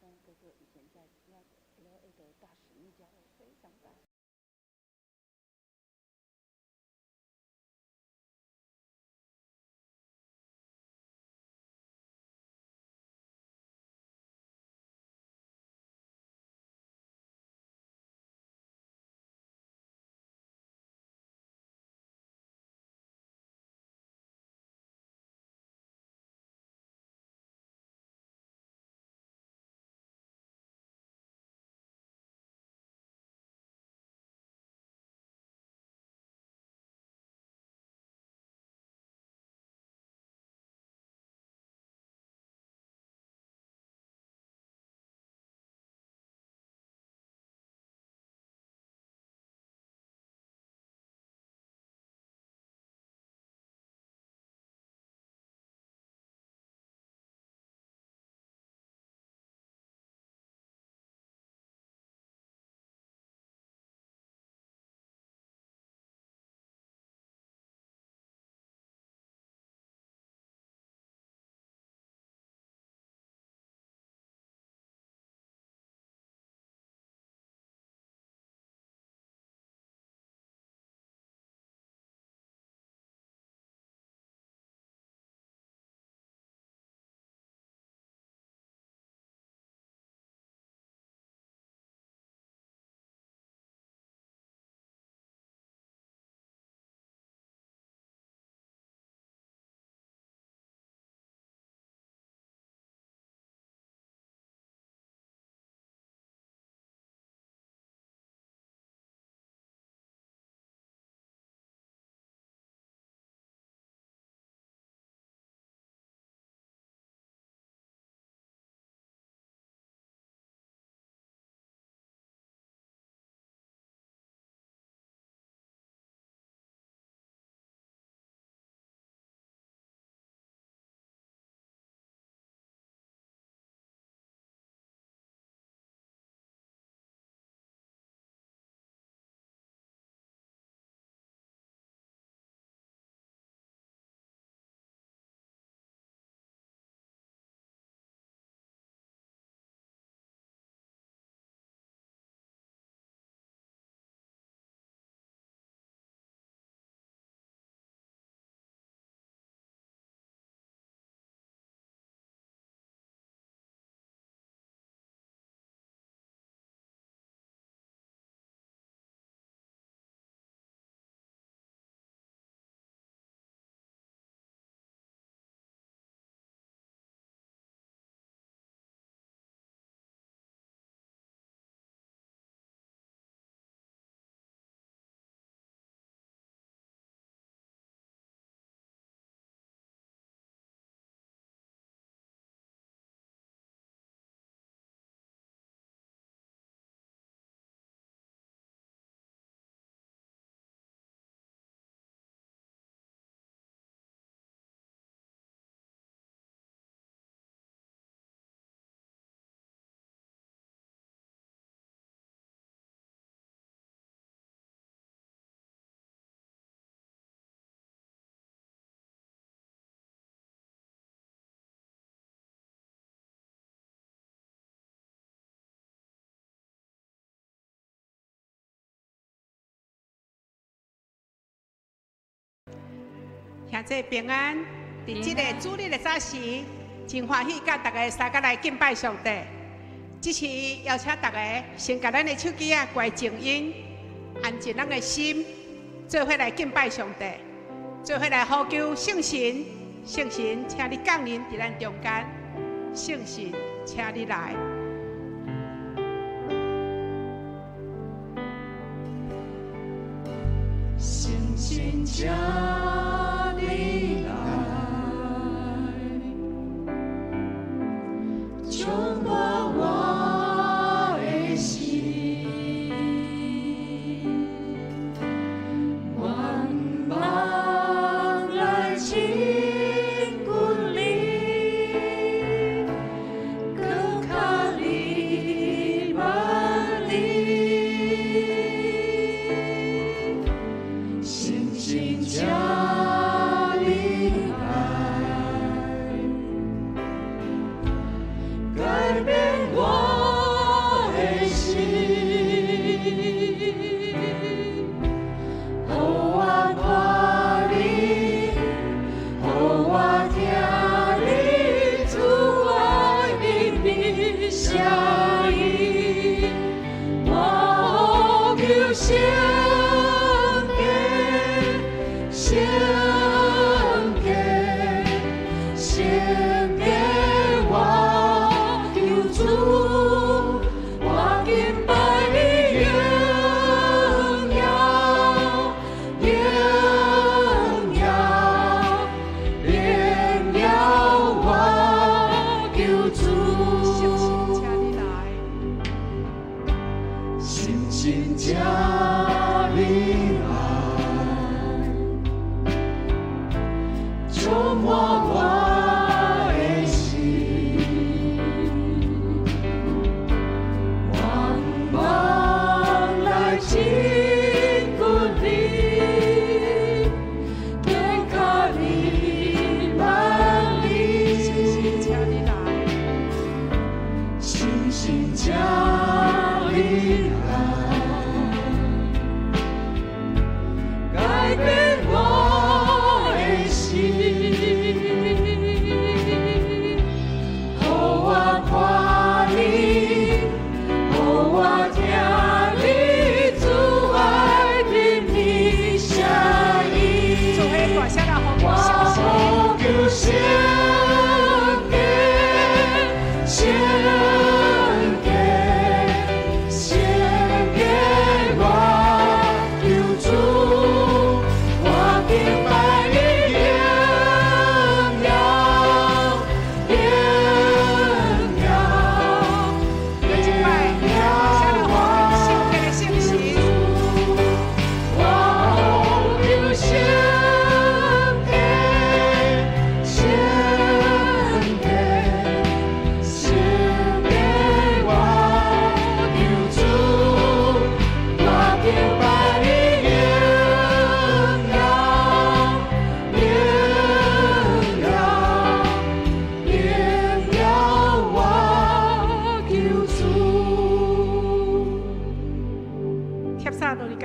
东哥哥以前在那个 LA 的大使命教会非常大。现在平安，伫这个主日的早时，真欢喜，甲大家三个来敬拜上帝。这次邀请大家先把咱的手机啊关静音，安静咱的心，做伙来敬拜上帝，做伙来呼求圣神，圣神，请你降临伫咱中间，圣神，请你来。圣神，请你来，充满我的心，万邦来亲近你，更卡你万里，星星叫。改变我。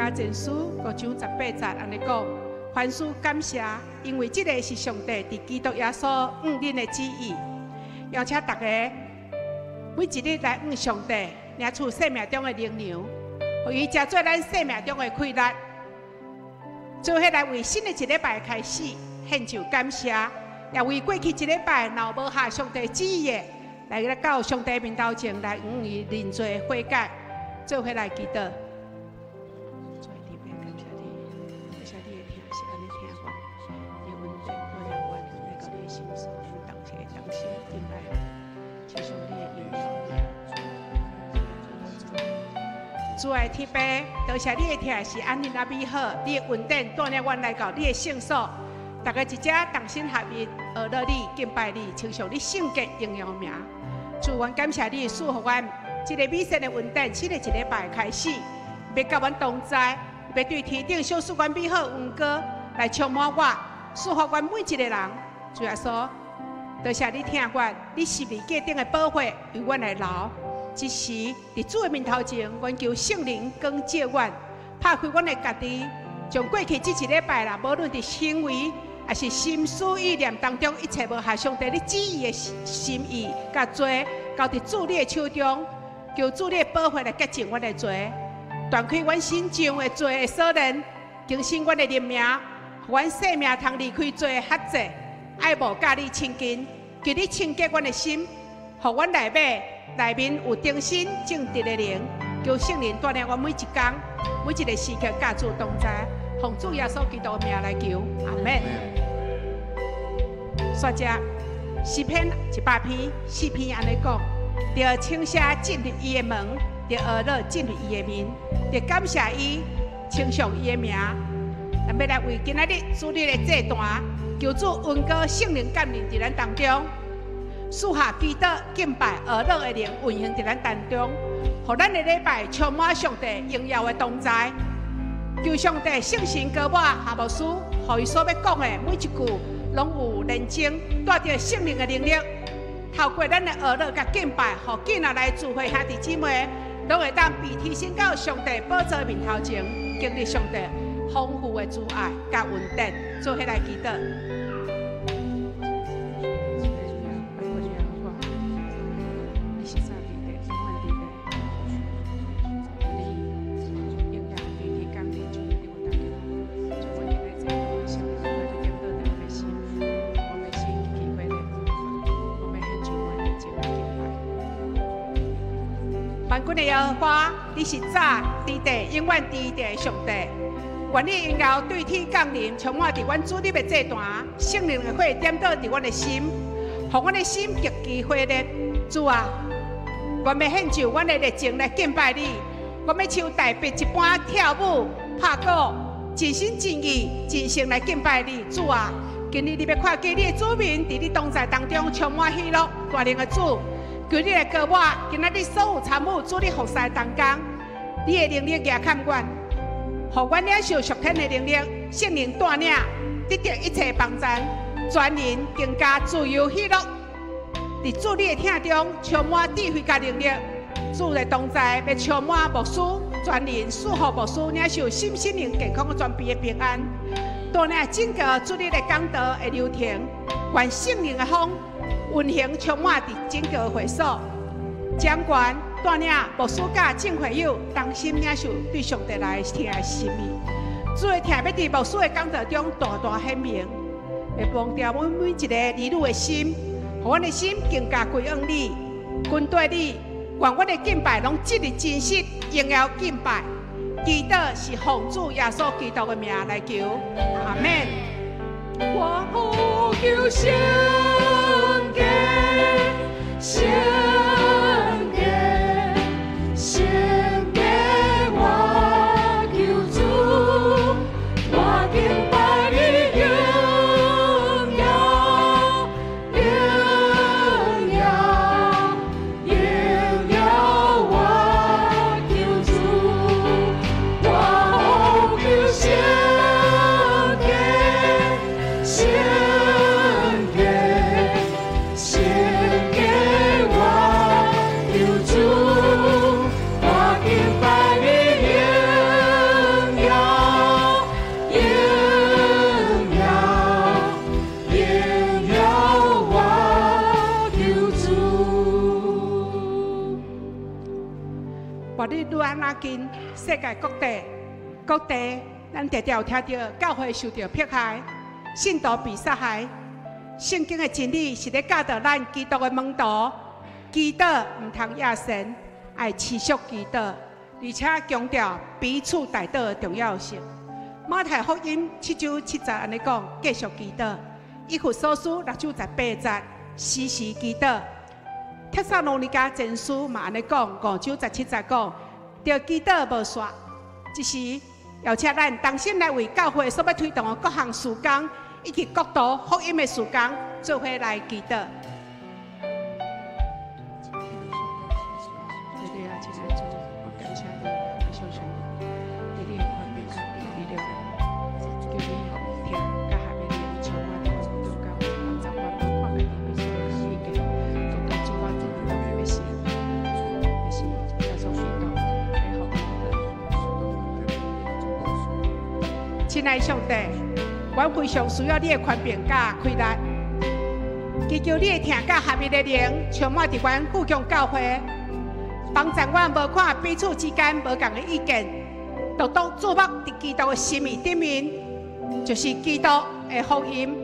加前书5章18节安尼讲：凡事感谢，因为这个是上帝伫基督耶稣恁的旨意。邀请大家每一日来上帝领取生命中的灵粮，互伊食做咱生命中的快乐。做伙来为新的一礼拜开始献上感谢，也为过去一礼拜若无下上帝旨意的，来到上帝面头前来伊认罪悔改，做伙来祈祷。主爱天父，多谢你的疼是安宁啊美好，你的恩典带领阮来到你的圣所，大家一只同心合一，学乐你、敬拜你，称颂你圣洁荣耀名。主，阮感谢你赐予阮这个美善的恩典，新的一礼拜开始，要甲阮同在，要对天顶小赐阮美好恩歌来充满我，赐福阮每一个人。主耶稣，多谢你听阮，你十字架顶的保护为阮来留。一时，伫主的面头前，阮求圣灵光照阮，拍开阮的家己，将过去这一礼拜啦，无论伫行为还是心思意念当中，一切无合上帝你旨意的心意，甲罪交伫主你的手中，求主你的保护来洁净阮的罪，断开阮心中的罪的锁链，更新阮的灵命，互阮生命通离开罪的辖制，爱慕甲你亲近，求你清洁阮的心，互阮内面有忠心正直的灵，求圣灵带领我每一天、每一个时刻，甲主同在，奉主耶稣基督的名来求，阿门。刷只诗篇100篇4篇安尼讲：着称谢进入伊的门，着学乐进入伊的面，着感谢伊，称颂伊的名。咱要来为今仔日主日的祭坛，求主恩膏圣灵降临伫咱当中。赐下基督敬拜而乐的灵运行在咱当中，互咱的礼拜充满上帝荣耀的同在。求上帝圣神高我下牧师，互伊所要讲的每一句，拢有认真，带着圣灵的能力，透过咱的而乐甲敬拜，互囝仔来聚会兄弟姊妹，拢会当被提升到上帝宝座面头前，经历上帝丰富的主爱甲恩典，做伙来祈祷。万军的耶和华，你是早伫地永远伫地的上帝。愿你荣耀对天降临，充满伫阮主日的祭坛，圣灵的火点倒伫阮的心，互阮的心极其火热。主啊，阮要献上阮的热情来敬拜你，阮要像大笔一般跳舞、拍鼓，尽心尽意、尽性来敬拜你。主啊，今日你要看见你的子民伫你同在当中充满喜乐，大能的主。求你来告我，今仔日所有参与主你服侍当中，你的能力也看阮，互阮领受属天的能力，圣灵带领，得到一切帮助，全人更加自由喜乐。伫主你的听中充满智慧甲能力，主的同在要充满牧师，全人祝福牧师领受心灵健康全备的平安，带领整个主你的讲道的流程，愿圣灵的风运行充满伫整个会所，掌权带领牧师甲众会友同心领受对上帝来听的心意。主的听要伫牧师的讲道中大大显明，会忘掉阮每一个儿女的心，互阮的心更加归向你，跟对你。愿阮的敬拜拢一日真实荣耀敬拜。祈祷是奉主耶稣基督的名来求，阿门。我呼求圣洁，圣洁，圣洁，我求主，我敬拜你荣耀，荣耀，荣耀，我求主，我呼求圣洁，圣洁。无论愈安怎紧，世界各地，咱常常听到教会受到迫害，信徒被杀害。圣经的真理是咧教导咱基督的门徒，祈祷唔通野神，爱持续祈祷，而且强调彼此代祷的重要性。马太福音7章7节安尼讲，继续祈祷。以弗所书6章18节，时时祈祷。帖撒罗尼迦前书嘛安尼讲，5章17节讲，着祈祷无煞。即时邀请咱同心来为教会所要推动的各项事工，以及各道福音的事工，做伙来祈祷。亲爱的上帝，我非常需要你的宽屏甲开力，祈求你的听甲合一的灵充满伫阮富强教会，帮助我无看彼此之间无共的意见，独独注目伫基督的心意顶面，就是基督的福音。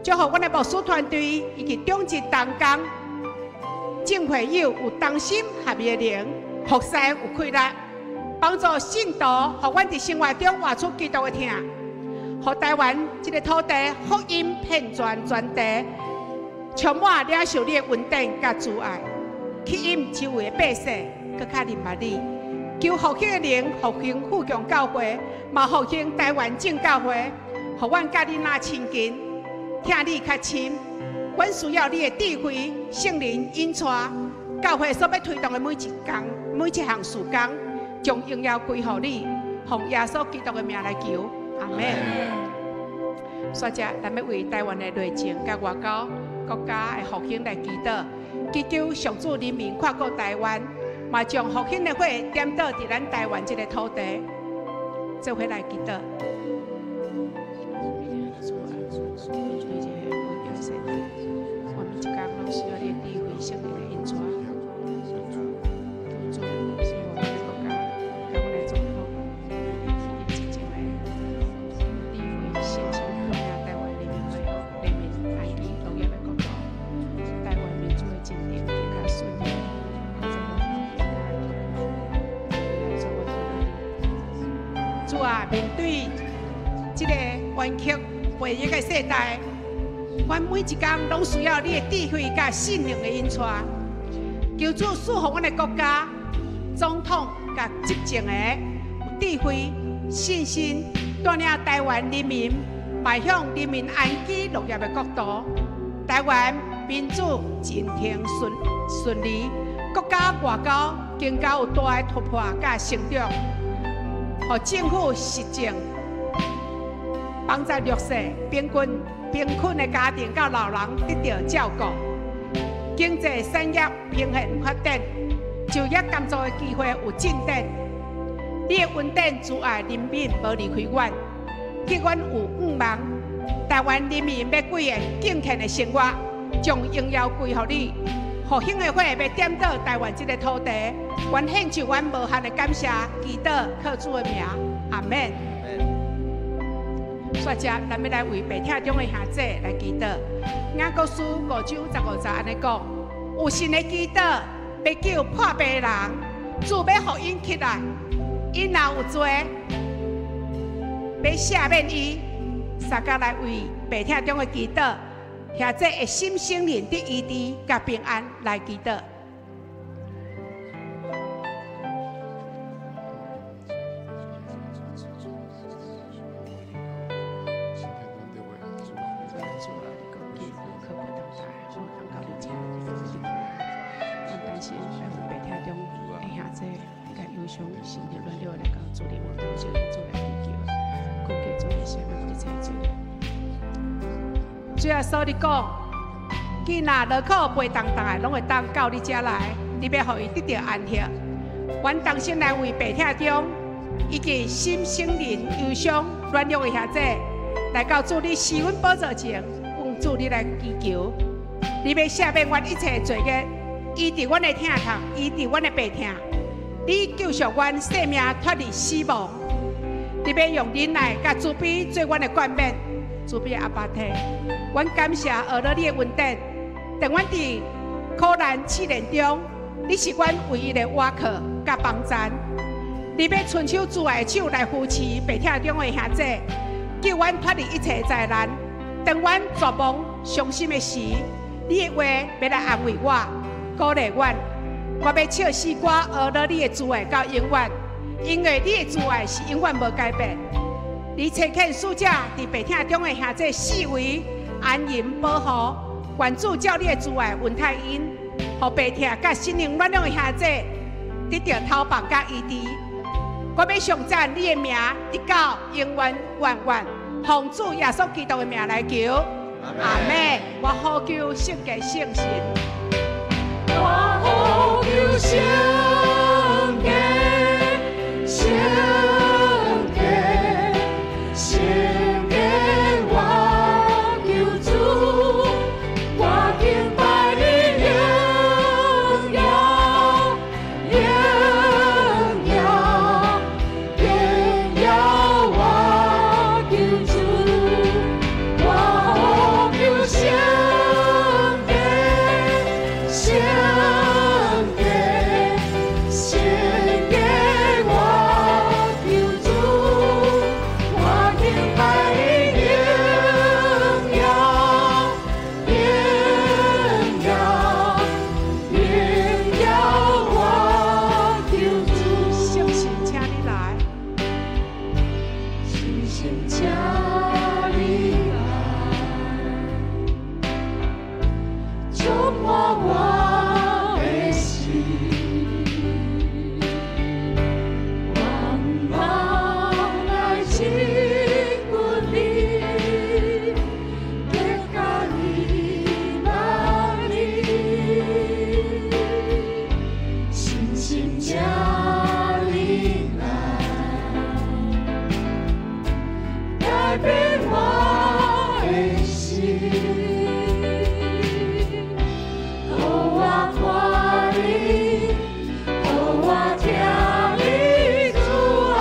祝福阮的牧师团队以及中职同工，正会友有同心合一的灵，服侍有开力。帮助信徒，互阮伫生活中活出基督的听，互台湾这个土地福音遍传递，充满领受你的稳定甲慈爱，吸引周围的百姓更较认捌你。求复兴的灵复兴富强教会，嘛复兴台湾正教会，互阮甲你那亲近，听你较亲。阮需要你的智慧、圣灵引带，教会所要推动的每一项事工。将荣耀归乎你，奉耶稣基督的名来求，阿门。接着，咱要为台湾的内政甲外交国家的复兴来祈祷，祈求上主人民跨过台湾，嘛将复兴的火点倒伫咱台湾这个土地，做伙来祈祷。我们一家拢需要你的智慧、圣灵的引带。面对这个弯曲回忆的世代，阮每一天拢需要你的智慧甲信任的引带。求主赐福阮的国家总统甲执政的有智慧、信心，带领台湾人民迈向人民安居乐业的国度。台湾民主进程顺利，国家外交经交有大的突破甲成长。互政府实政，帮助弱势、贫困的家庭甲老人得到照顾，经济产业平衡发展，就业工作的机会有进展。你的稳定慈爱人民无离开阮，给阮有盼望。台湾人民要过个敬虔的生活，将荣耀归乎你。复兴的火要点倒台湾这个土地，阮献上阮无限的感谢，祈祷靠主的名，阿门。接着，咱要来为白听中的兄弟来祈祷。雅各书5章15节安尼讲：有神的祈祷，要救破病的人，主要互因起来。因若有罪，要赦免伊。三甲来为白听中的祈祷。兄弟会心生灵的医治甲平安来祈祷。主要所你讲，囡仔落课背重重的，拢会当到你遮来，你要互伊得到安息。阮同心来为白听中，以及心生灵忧伤软弱的兄弟，来到主你施恩宝座前，奉主你来祈求。你要赦免阮一切罪孽，医治阮的疼痛，医治阮的病痛。你救赎阮生命脱离死亡，你要用忍耐甲慈悲做阮的冠冕。慈悲阿爸天，阮感谢学了你的恩典，等阮伫苦难试炼中，你是阮唯一的倚靠甲帮赞。你要伸手慈爱的手来扶持病痛中的兄姐，救阮脱离一切灾难。当阮绝望伤心的时，你的话要来安慰我，鼓励我。我要唱诗歌，学了你的慈爱到永远，因为你的慈爱是永远无改变。你差遣使者伫病痛中的兄姐四围安营保护，愿主照你的慈爱恩待因，互病痛甲心灵软弱的兄姐得到头棒甲医治。我要上赞你的名，直到永远远远。奉主耶稣基督的名来求，阿门。我呼求圣洁圣神，我呼求圣洁圣洁圣洁，我求主，我敬拜你荣耀荣耀荣耀，我求主，我求圣洁圣洁圣洁，我求主，我敬拜你荣耀荣耀荣耀，我求主。圣神，请你来。星星请你来，充满我的心，万望来亲近你，结甲你那里，星星请你来。改变我的心，互我看你，互我听你慈爱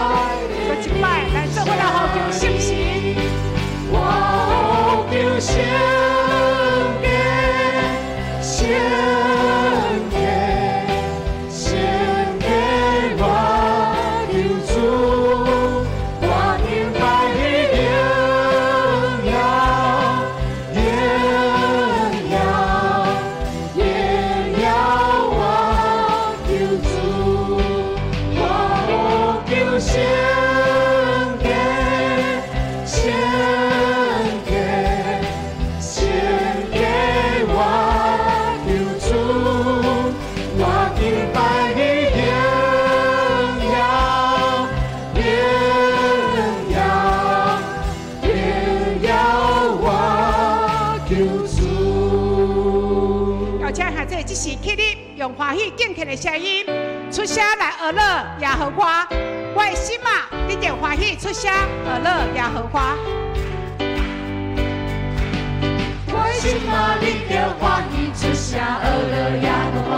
我的一摆来做我来呼求圣神，我呼求圣洁圣洁圣洁，我求主，我敬拜你荣耀荣耀荣耀，我求主，我求圣洁圣洁圣洁，我求主，我敬拜你荣耀荣耀荣耀，我求主。邀请孩子即时起立，用欢喜敬虔的声音出声来学乐耶和华。我的心啊，你着欢喜出声学乐耶和华。我心啊，你着欢喜出声学乐耶和华，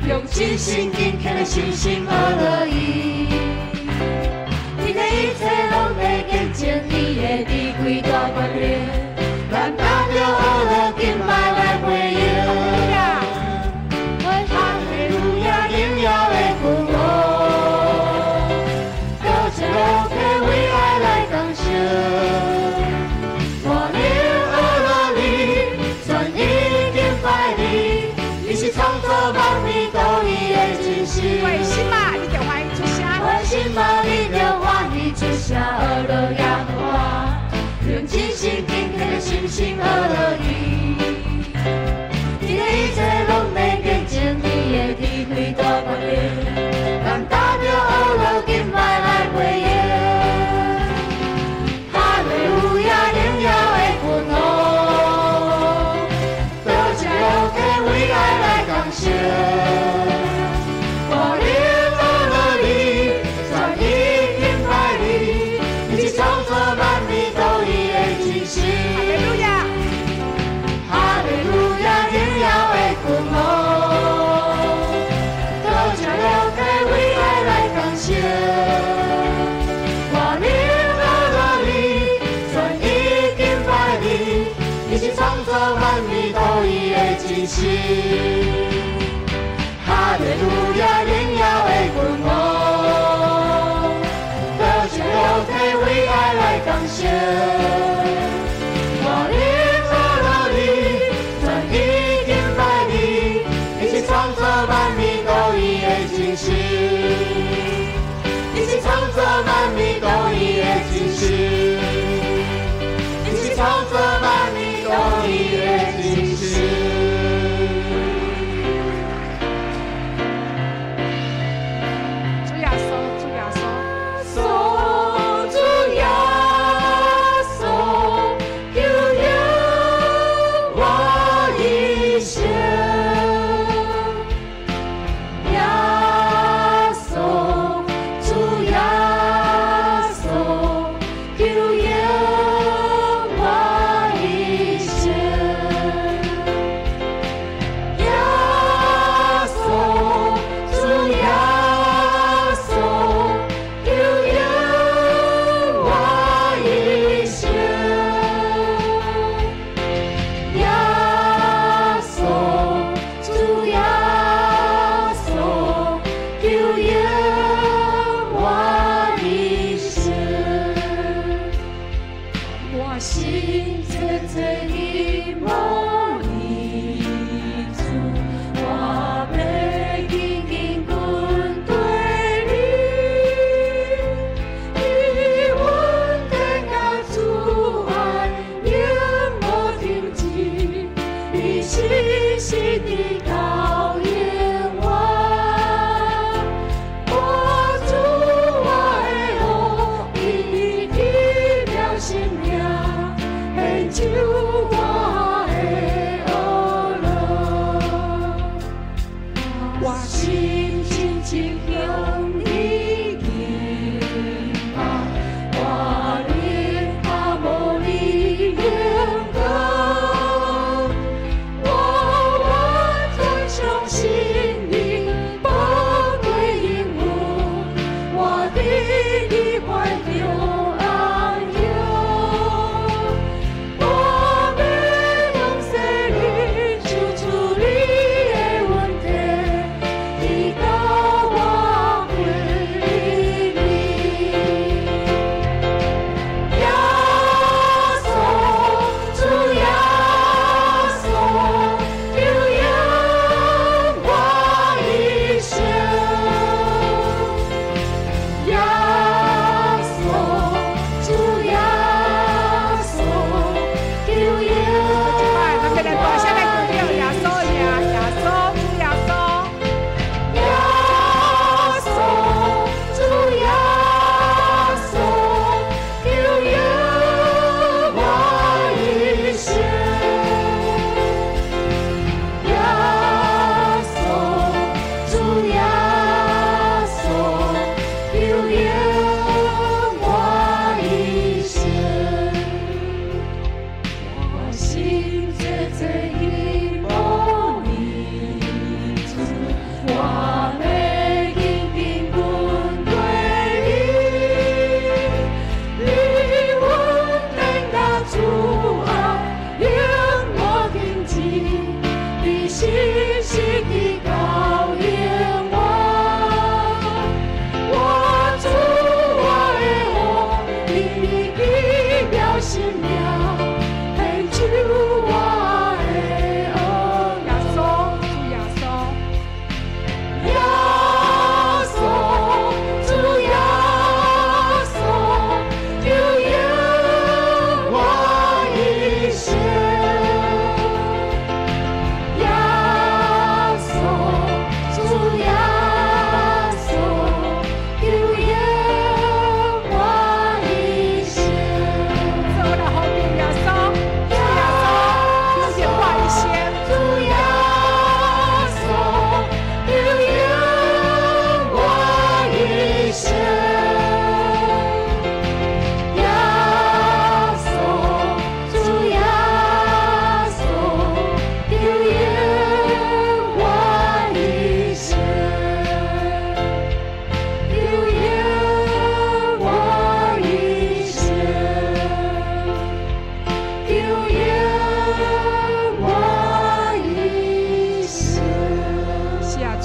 用真心敬虔的心学乐伊。你的一切拢在见证伊的智慧大决定，咱踏着学乐敬拜来回应。哈利路亚，荣耀的君王，高声高歌为爱来感谢。我灵学乐你，全意敬拜你，你是创造万物道义的真神。我的心啊，你着欢喜出声。我心啊，你着欢喜出声学乐耶和华，用真心敬虔的心学乐伊。你的一切拢在见证你的智慧大决定，咱踏着学乐敬拜来回应。哈利路亚，荣耀的君王，多谢有客为爱来感谢。我灵学乐你，全意敬拜你，你是创造万物道义的真神。哈利路亚。哈利路亚，荣耀的君真实。哈利路亚，荣耀的君王，得着肉体为爱来感谢。我灵和肉体全已敬拜你，你是创造万民都伊的真实，你是创造万民都伊的真实，你是创造万民都伊的真实。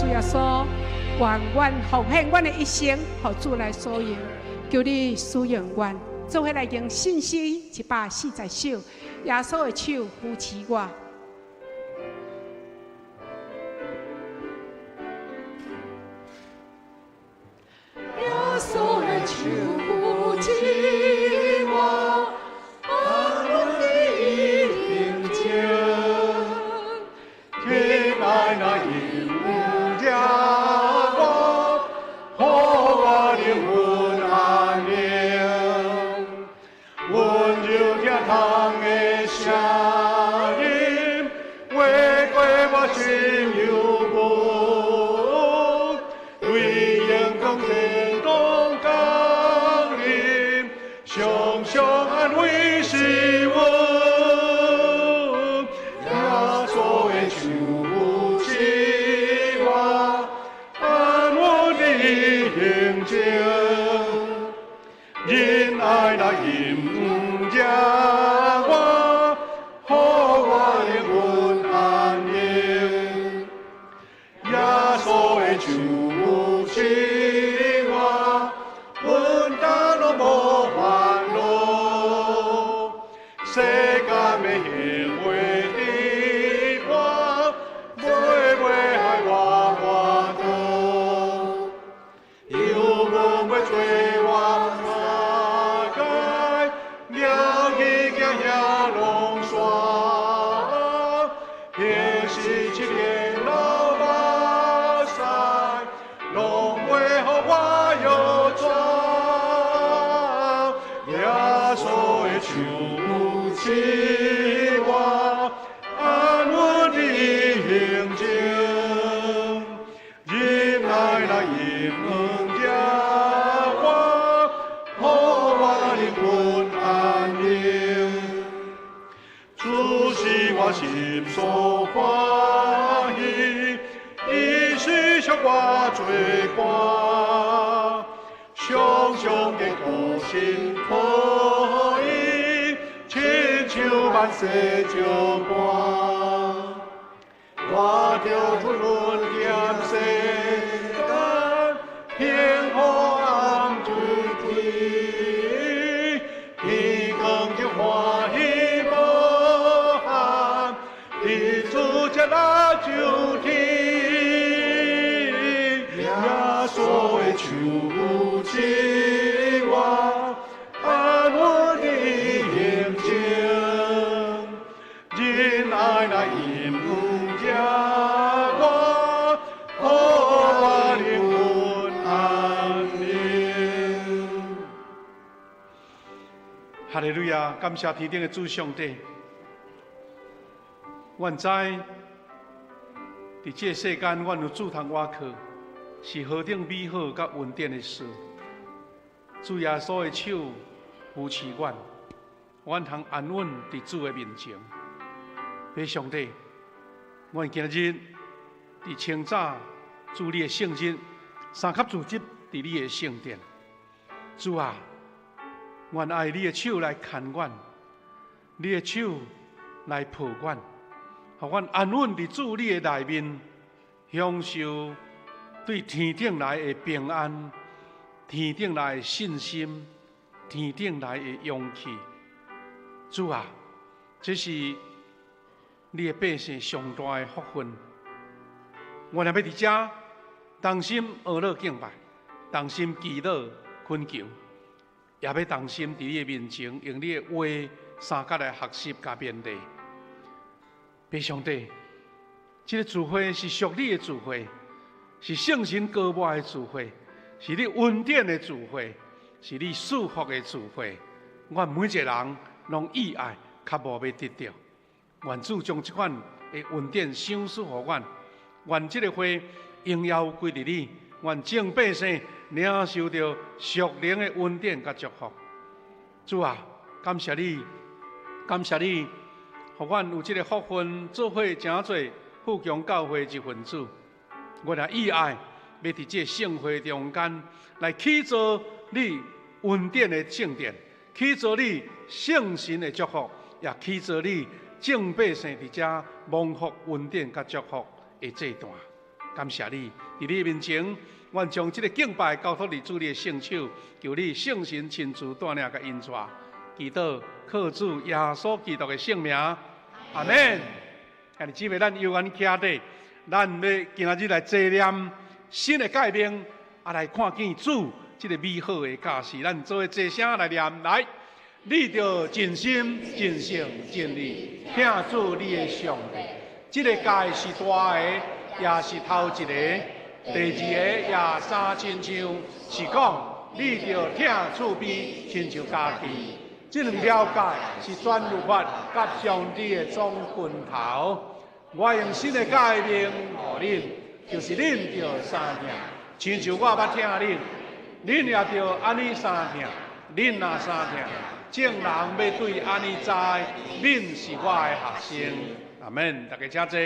耶稣，愿阮奉献阮的一生，互主来所用，求你使用阮，做伙来用信心140首，耶稣的手扶持我。耶稣的手扶持我，安稳的平静，天爱那引路家我，和我灵魂安宁，温柔天堂的声音，为过我心有梦，为阳光天空降临，常常安慰是我，耶稣的手扶持我，安稳的平静，仁爱那引领我，和我灵魂安宁，耶稣的手扶持我，阮担拢无烦恼，世间的幸福的我，每害我多，有梦要做我打开，了去行遐拢煞，那是一年老目屎，拢袂互我摇转，耶稣的手扶持我，安稳的平静，仁爱那引领我，和我灵魂安宁，主是我心所欢喜，伊是笑我罪过，常常的苦心可以，亲像万世照伴，我着出论剑世间，天空暗对天，天光就欢喜无限，你主家那就天，耶稣的手扶持我，安稳的平静，仁爱那引领我，和我灵魂安宁。哈利路亚！感谢天顶的主上帝。阮知，伫这个世间，阮有主通倚靠，是何等美好甲稳定的事。主耶稣的手扶持阮，阮通安稳伫主的面前。彼上帝，阮今日伫清早主你的圣日，三级主执伫你的圣殿。主啊，愿爱你的手来牵阮，你的手来抱阮，互阮安稳伫主你的内面，享受对天顶来的平安，天顶来的信心，天顶来的勇气。主啊，这是你的百姓上大的福分。我若要伫遮同心阿乐敬拜，同心祈祷恳求，也要同心伫你的面前，用你的话三角来学习甲面对。彼上帝，这个智慧是属你的智慧，是圣神高抹的智慧，是你恩典的智慧，是你祝福的智慧。愿每一个人拢意爱，较无要得到。愿主将这款的恩典赏赐予阮。愿这个会荣耀归伫你。愿众百姓领受到属灵的恩典甲祝福。主啊，感谢你，感谢你，互阮有这个福分，做伙诚侪富强教会一份子。我也意爱要伫这圣会中间来起造你恩典的圣殿，起造你圣神的祝福，也起造你众百姓伫遮蒙福恩典甲祝福的这段。感谢你，伫你面前，阮将这个敬拜交托伫主你的圣手，求你圣神亲自带领甲引带，祈祷靠主耶稣基督的圣名，阿门。兄弟姊妹，咱由咱徛底，咱要今仔日来纪念新的改变，来看见主这个美好的假释。咱做一声来念来。你着尽心、尽性、尽力听主你的上帝。这个界是大的，也是头一个；第二个也三亲像，是讲你着听厝边，亲像家己。这两条界是全律法甲上帝的总拳头。我用新的改名予恁，就是恁着三听，亲像我捌听恁，恁也着安尼三听，恁若三听。众人要对安尼知，恁是我的学生。阿门。大家请坐。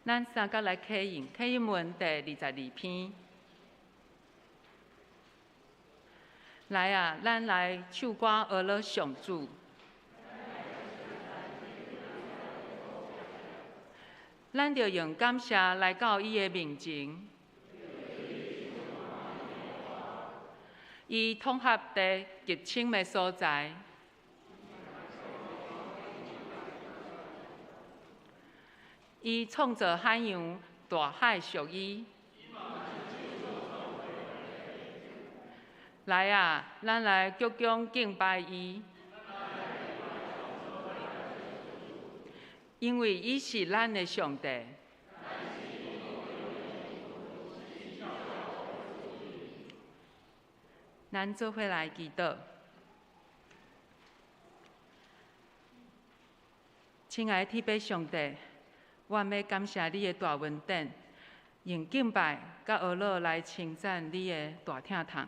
咱三甲来启应文第22篇。来啊，咱来唱歌学了上主。咱着用感谢来到伊的面前。伊统合伫极清的所在。伊创造海洋，大海属伊。来啊，咱来鞠躬敬拜伊，因为伊是咱的上帝。咱做伙来祈祷。亲爱的天父上帝，我要感谢你的大恩典，用敬拜甲学乐来称赞你的大疼痛。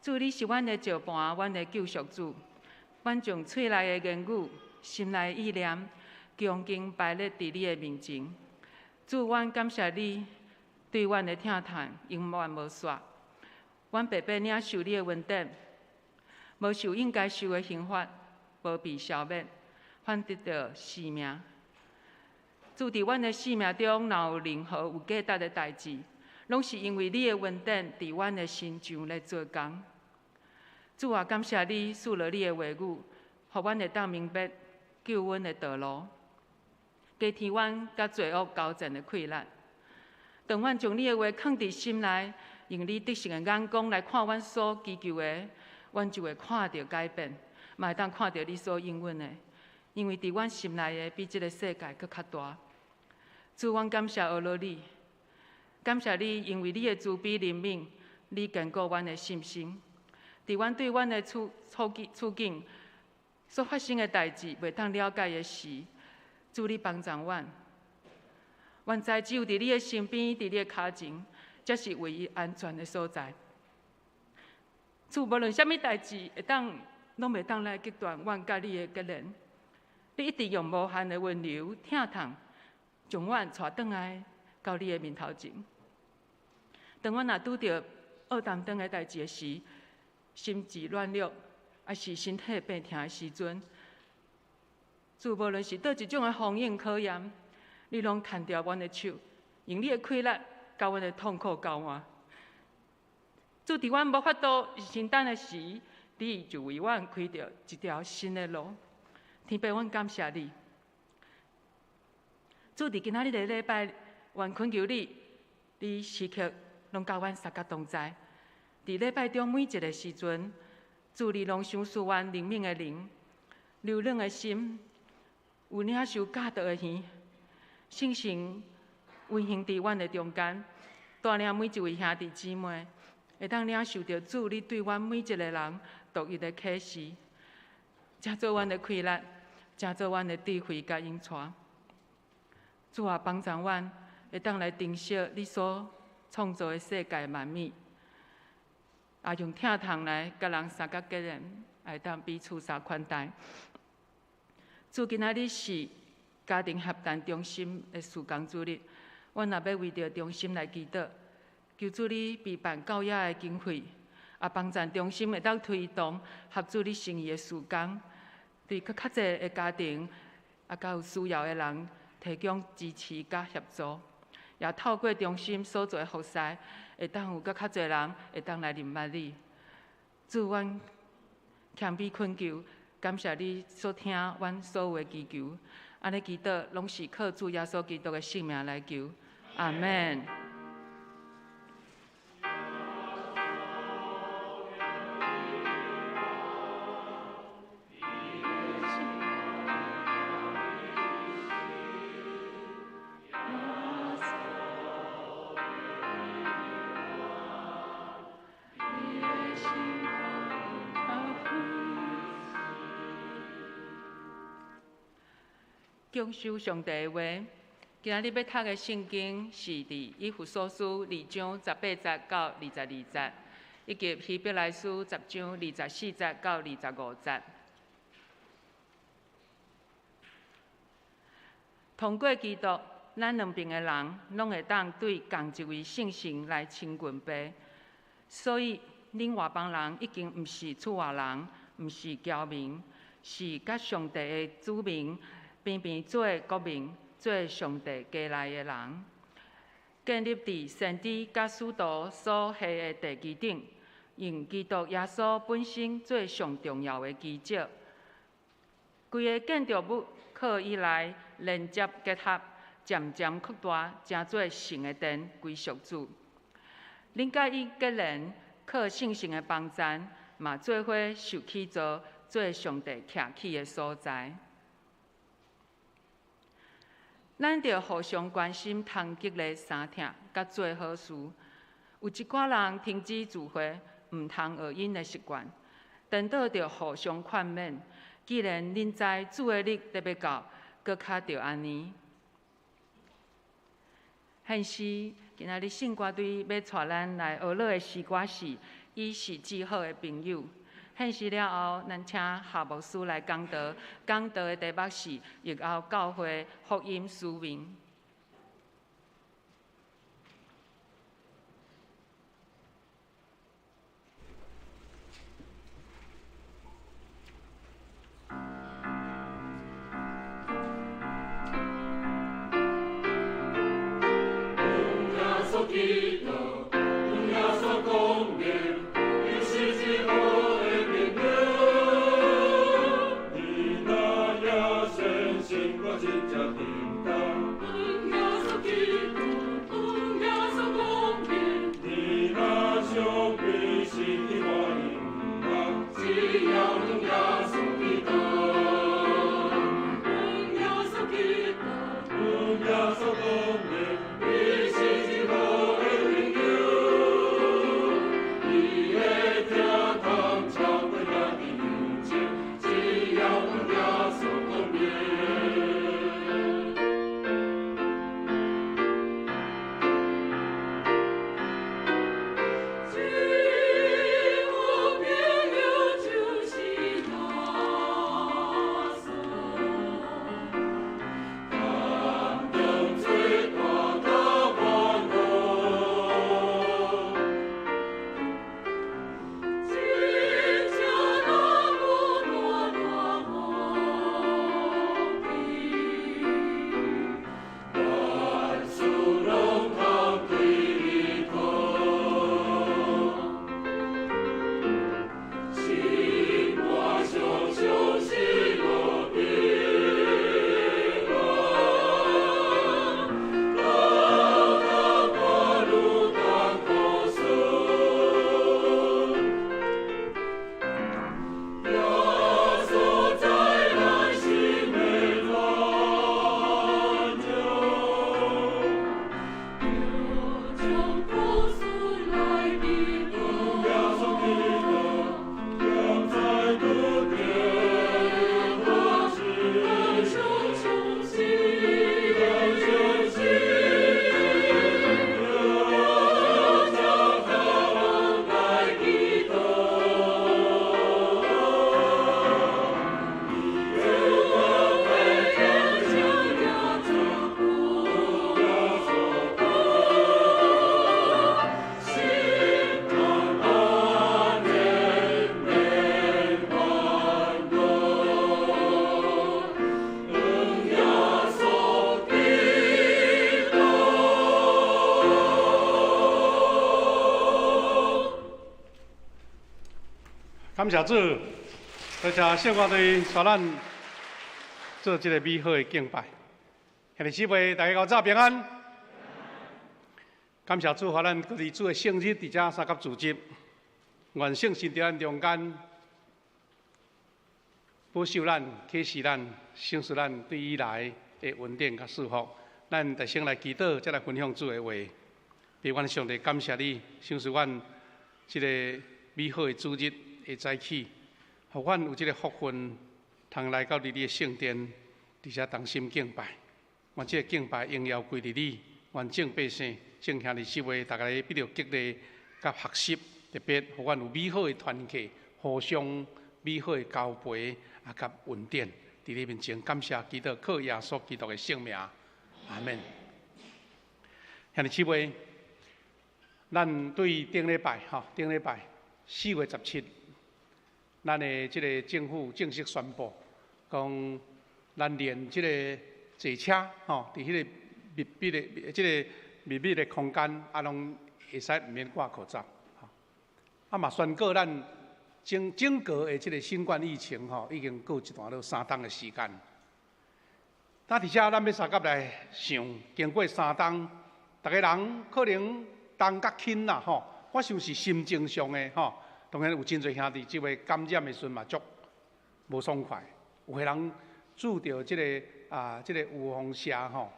主，你是阮的石盘，阮的救赎主。阮从嘴内的言语、心内的意念，恭敬摆列伫你的面前。主，阮感谢你对阮的疼痛永远无煞。阮白白领受你的恩典，无受应该受的刑罚，无被消灭，反得到生命。主，伫阮的生命中，若有任何有价值的代志，拢是因为你的恩典伫阮的身上来做工。主啊，感谢你赐了你的话语，互阮会当明白救恩的道路，加添阮甲罪恶交战的困难。当阮将你的话放伫心内，用你得胜的眼光来看阮所祈求的，阮就会看到改变，嘛会当看到你所应允的。因为伫阮心内的比这个世界搁较大。主，阮感谢学了你，感谢你，因为你的慈悲怜悯，你坚固阮的信心。伫阮对阮的处境所发生的代志袂当了解的时，主你帮助阮。阮知只有伫你的身边，伫你的脚前，才是唯一安全的所在。主，无论什么代志，拢袂当来击断阮甲你的结连。你一直用无限的温柔、疼痛，将阮带转来到你的面头前。当阮若拄着恶担当的代志的时，心智软弱，还是身体病痛的时阵，主，无论是倒一种的风影考验，你拢牵着阮的手，用你的快乐甲阮的痛苦交换。主，伫阮无法度承担的时，你就为阮开着一条新的路。天父，阮感谢你。主，伫今仔日的礼拜，愿恳求你时刻拢甲阮三甲同在。伫礼拜中每一个时阵，主你拢赏赐阮灵敏的灵、柔软的心、有领受教导的耳，圣神运行伫阮的中间，带领每一位兄弟姊妹，会当领受到主你对阮每一个人独一的启示，才做阮的快乐，才做阮的智慧甲引带。主啊，帮助阮会当来珍惜你所创造的世界万物。也用疼痛来甲人三角结连，会当彼此相款待。主，今仔日是家庭合谈中心的事工主日，阮也要为着中心来祈祷，求主你备办教育的经费，也帮助中心会当推动合主你生意的事工，对较侪的家庭，甲有需要的人提供支持甲协助，也透过中心所做的服侍，会当有较侪人会当来认捌你。主，阮谦卑恳求，感谢你所听阮所有的祈求，安尼祈祷拢是靠主耶稣基督的性命来求，阿门。恭守上帝的话，今仔日要读的圣经是伫以弗所书2章18节到22节，以及希伯来书10章24节到25节。通过基督，咱两边的人拢会当对同一位圣神来亲近拜。所以，恁外邦人已经毋是厝外人，毋是侨民，是甲上帝的子民。偏偏做国民，做上帝家内的人，建立伫先知甲使徒所下的地基顶，用基督耶稣本身做上重要的基石。规个建筑物靠伊来连接结合，渐渐扩大，成做神的殿，归属主。恁甲伊结连，靠圣神的帮助，嘛做伙受起造，做上帝徛起的所在。咱着互相关心、团结的相疼，甲做好事。有一寡人停止聚会，毋通学因的习惯，颠倒着互相劝勉。既然恁知主的日特别到，搁较着安尼。现时今仔日圣歌队要带咱来学乐的诗歌是“伊是至好的朋友”。献诗了后，咱请夏牧师来讲道。讲道的题目是“疫后教会福音使命”。真正平等。感谢主，多谢圣乐队带咱做这个美好的敬拜。兄弟姊妹，大家早平安。感谢主，给咱各地主的圣日伫遮三甲组织，愿圣神伫咱中间保守咱、启示咱、赏赐咱对以来的稳定甲祝福。咱大先来祈祷，再来分享主的话。俾阮上帝感谢你，赏赐阮这个美好的主日的早起，互阮有这个福分，通来到你的圣殿，伫遮同心敬拜。愿这个敬拜荣耀归于你，愿众百姓、众兄弟姊妹，大家必须激励甲学习，特别互阮有美好的团契，互相美好的交陪啊，甲稳定伫你面前。感谢基督，靠耶稣基督的圣名，阿门。兄弟姊妹。咱对顶礼拜顶礼拜4月17，咱的这个政府正式宣布，讲咱连这个坐车伫迄个密闭的这个密闭的空间，拢会使唔免挂口罩。嘛宣告咱整个的这个新冠疫情已经过一段3冬的时间。而且咱要三甲来想，经过3冬，大家人可能。重甲轻啦我想是心情上的当然有真侪兄弟姊妹感染的时阵嘛足无爽快，有个人拄着这个这个有风邪感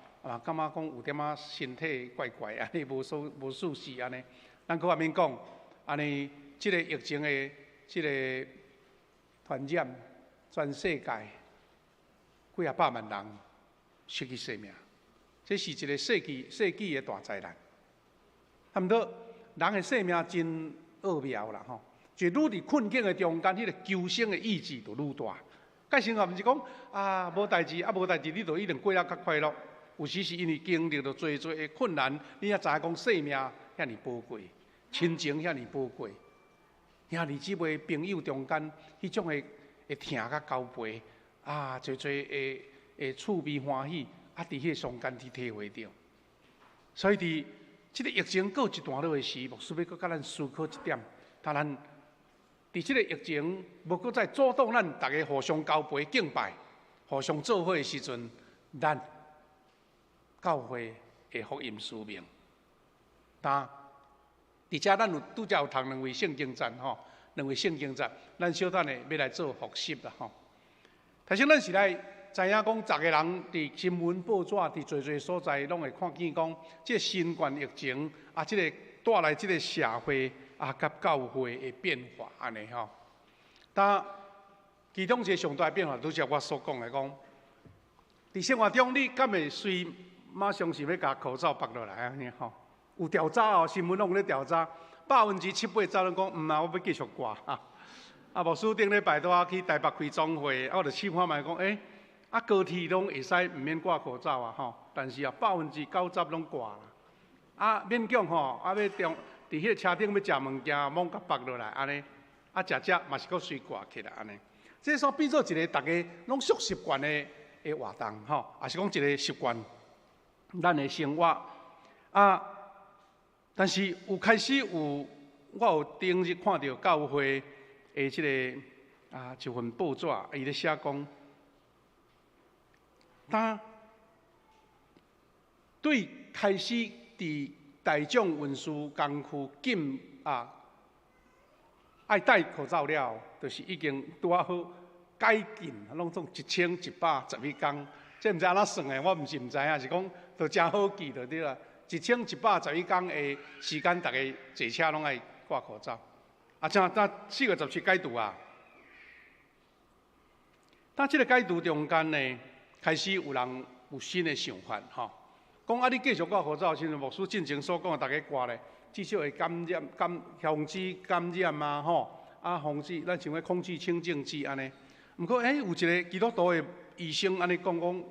觉讲有点身体怪怪安尼无舒适安尼，咱搁外面讲安尼，这个疫情的这个传染，全世界几百万人失去性命，这是一个世纪的大灾难。差不多，人的生命真奥妙啦就愈伫困境的中间，迄个求生的意志就愈大。介生活毋是讲无代志，无代志，你就一定过了较快乐。有时是因为经历着侪的困难，你才知影讲生命遐尼宝贵，亲情遐尼宝贵。兄弟姊妹朋友中间，迄种的疼甲交陪侪的趣味欢喜，伫迄个上间去体会着。所以伫这个疫情过一段落的时，牧师要搁甲咱思考一点，他咱伫这个疫情无搁再阻挡咱大家互相交陪敬拜、互相做伙的时阵，咱教会的福音使命。而且咱拄则有读2位圣经站2位圣经站，咱小等的要来做复习啦头先咱是来。知影讲10个人伫新闻报纸、伫侪所在，拢会看见讲，这新冠疫情这个带来这个社会甲教会的变化安尼但其中一个上大的变化，拄则我所讲的讲，伫生活中你敢会随马上是要甲口罩拔落来安尼有调查新闻拢有咧调查，7%、8%走人讲我要继续挂牧师顶礼拜拄去台北开总会，我就试看卖讲高铁拢会使唔免挂口罩但是90%拢挂啦。勉强要伫迄个车顶要食物件，罔甲拔落来安尼，食嘛是搁随挂起来安尼。这所变做一个大家拢熟习惯的活动也是讲一个习惯，咱的生活但是我有顶日看到教会的这个一份报纸，伊咧写讲。对开始伫大众运输工区禁爱戴口罩了，就是已经拄好解禁，拢总1111天。这毋知安怎算的，我毋是毋知影，是讲都真好记就对啦。1111天的时间，大家坐车拢爱挂口罩。像4月17解除这个解除中间呢？开始有人有新的想法讲你继续挂口罩，像牧师进前所讲的，大家挂咧，至少会防止感染防止咱像空气清净剂安尼。毋过有一个基督徒的医生安尼讲，毋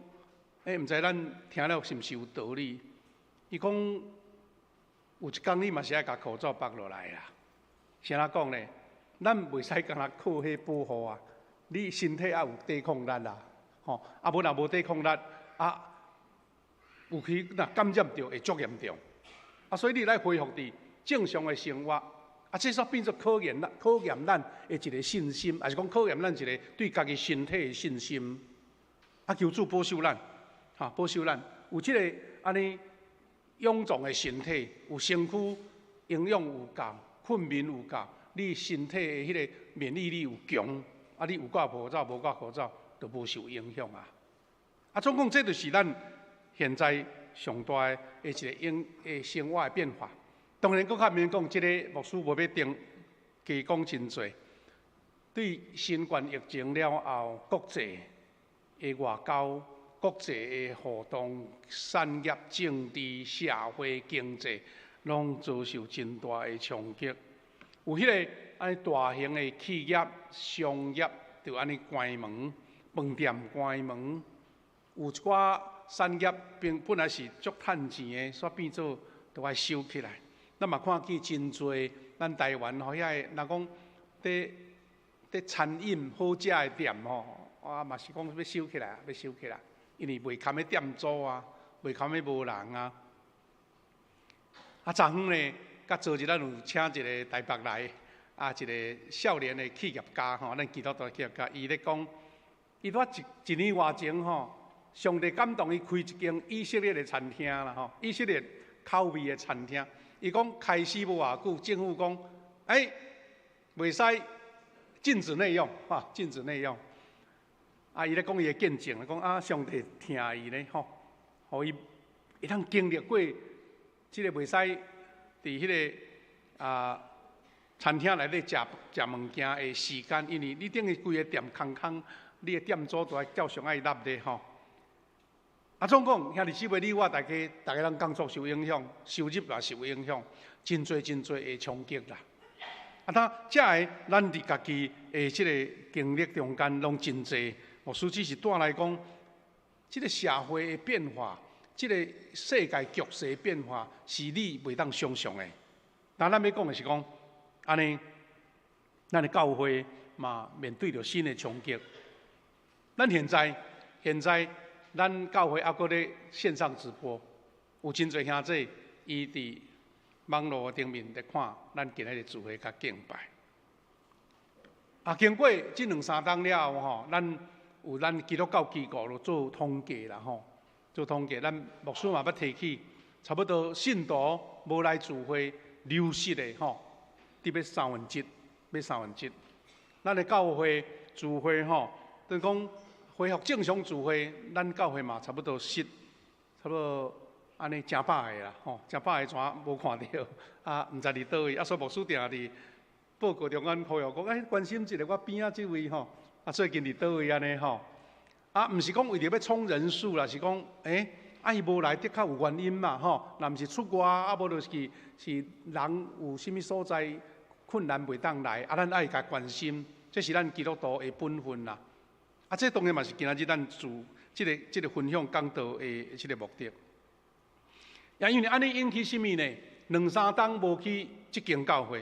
知咱听了是毋是有道理？伊讲有一天你嘛是爱甲口罩拔落来啦。谁人讲咧？咱袂使干那靠迄保护你身体也有抵抗力啦。无若无抵抗力，有去若感染着会足严重。所以你来恢复伫正常的生活，这煞变作考验咱的一个信心，还是讲考验咱一个对家己身体的信心。求主保守咱，保守咱有这个安尼臃肿的身体，有身躯营养有够，困眠有够，你身体的迄个免疫力有强，你有够无走，无够好走，就无受影响啊。总共这就是咱现在上大的一个生活的变化。当然，搁较免讲，这个牧师无要加讲真多。对新冠疫情了后，国际的外交、国际的互动、产业、政治、社会、经济，拢遭受真大的冲击。有迄个安尼大型的企业、商业，就安尼关门，饭店关门。有一寡产业本来是足趁钱的，煞变做都爱收起来。咱嘛看见真侪，咱台湾吼遐若讲伫餐饮好食的店吼，嘛是讲要收起来，要收起来，因为袂堪的店租啊，袂堪的无人啊。昨昏呢，甲昨日咱有请一个台北来一个少年的企业家吼，咱基督徒企业家，伊咧讲，伊拄一年外前吼，上帝感动伊开一间以色列的餐厅啦吼，以色列口味的餐厅。伊讲开始无偌久，政府讲，袂使禁止内用，禁止内用。伊咧讲伊的见证，讲上帝听伊咧吼，互伊会通经历过即个袂使伫迄个餐厅内底食物件的时间，因为你等于规个店空，你的店租都爱照常爱纳咧吼。总讲兄弟姊妹，你我大家人工作受影响，收入也受影响，真侪的冲击啦。才会咱伫家己的即个经历中间，拢真侪。牧师只是带来讲，即个社会的变化，即个世界局势的变化，是你袂当想象的。但咱要讲的是讲，安尼，咱的教会嘛面对着新的冲击。咱现在。咱教会还搁咧线上直播，有真侪兄弟伊伫网络顶面咧看咱今日的聚会甲敬拜。经过这2-3天了后吼，咱基督教机构就做统计啦吼，做统计，咱牧师嘛要提起，差不多信徒无来聚会流失的吼，得要1/3。咱的教会聚会吼，等于讲。恢复正常聚会，咱教会嘛差不多差不多安尼100个啦，吼，100个全无看到，毋知伫倒位，所以牧师定伫报告中间呼吁讲，关心一下我边仔即位吼，最近伫倒位安尼吼，毋是讲为着要冲人数啦，是讲伊无来的确有原因嘛，吼，若毋是出外，无就是人有甚物所在困难袂当来，咱爱甲关心，这是咱基督徒的本分啦。这当然嘛是今仔日咱做这个分享讲道的这个目的。也因为安尼引起什么呢？2-3天无去这间教会，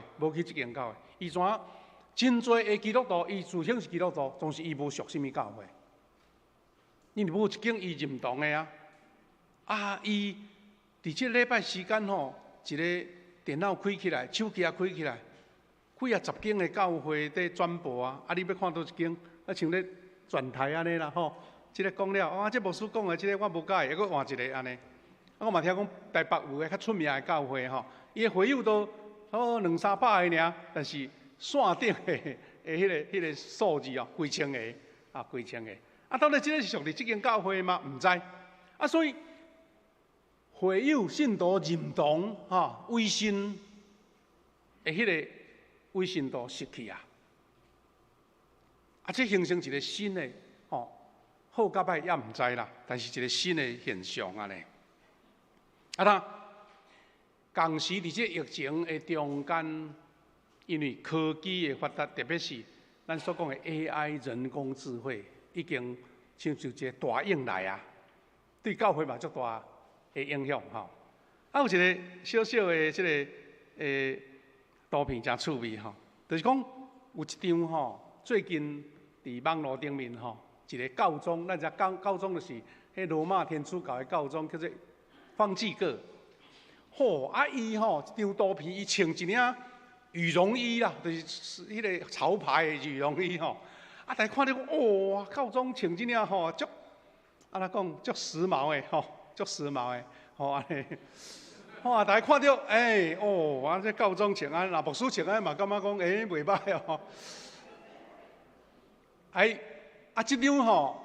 伊怎真侪的基督徒，伊自称是基督徒，总是伊无属什么教会，因为无一间伊认同的伊伫这礼拜时间吼，一个电脑开起来，手机也开起来，几10间的教会在转播你要看到一间，像咧。转台安尼啦吼，即个讲了，这牧师讲的，即个我无解，还佫换一个安尼。我嘛听讲台北有个较出名的教会吼，伊的会友都200-300个尔，但是线顶的迄个数字几千个几千个。当然，即个是属于即间教会吗？毋知。所以会友信徒认同威信的迄个威信度失去这形成一个新的好甲歹也毋知啦，但是一个新的现象呢。同时伫这疫情的中间，因为科技的发达，特别是咱所讲的 AI 人工智慧，已经像一个大影来对教会嘛足大的影响有一个小小的这个图片真趣味就是讲有一张最近。伫网络顶面一个教宗，咱只教宗就是迄罗马天主教的教宗，叫做方济各。伊一张图片，伊穿一领羽绒衣啦，就是迄个潮牌的羽绒衣吼。啊，大家看到哇，教宗穿这领吼，足安怎讲，足时髦的吼，足时髦的吼安尼。哇，大家看到啊这教宗穿安，那牧师穿安嘛，感觉讲袂歹哦。这张吼。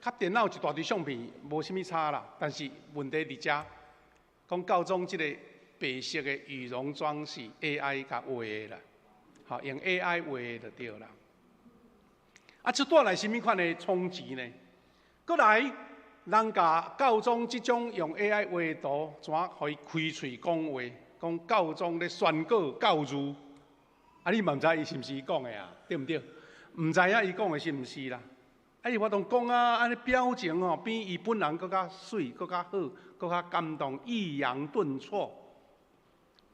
甲电脑一大堆相片，无啥物差啦。但是问题伫遮，讲教宗即个白色的羽绒装是 AI 甲画的啦，好用 AI 画的就对啦。这带来啥物款的冲击呢？过来，人甲教宗即种用 AI 画的图，怎互伊开喙讲话，讲教宗咧宣告教儒，你嘛毋知伊是毋是伊讲的啊？对毋对？毋知影伊讲的是毋是啦？伊我同讲啊，安尼表情吼，比伊本人更较水、更较好、更较感动，抑扬顿挫。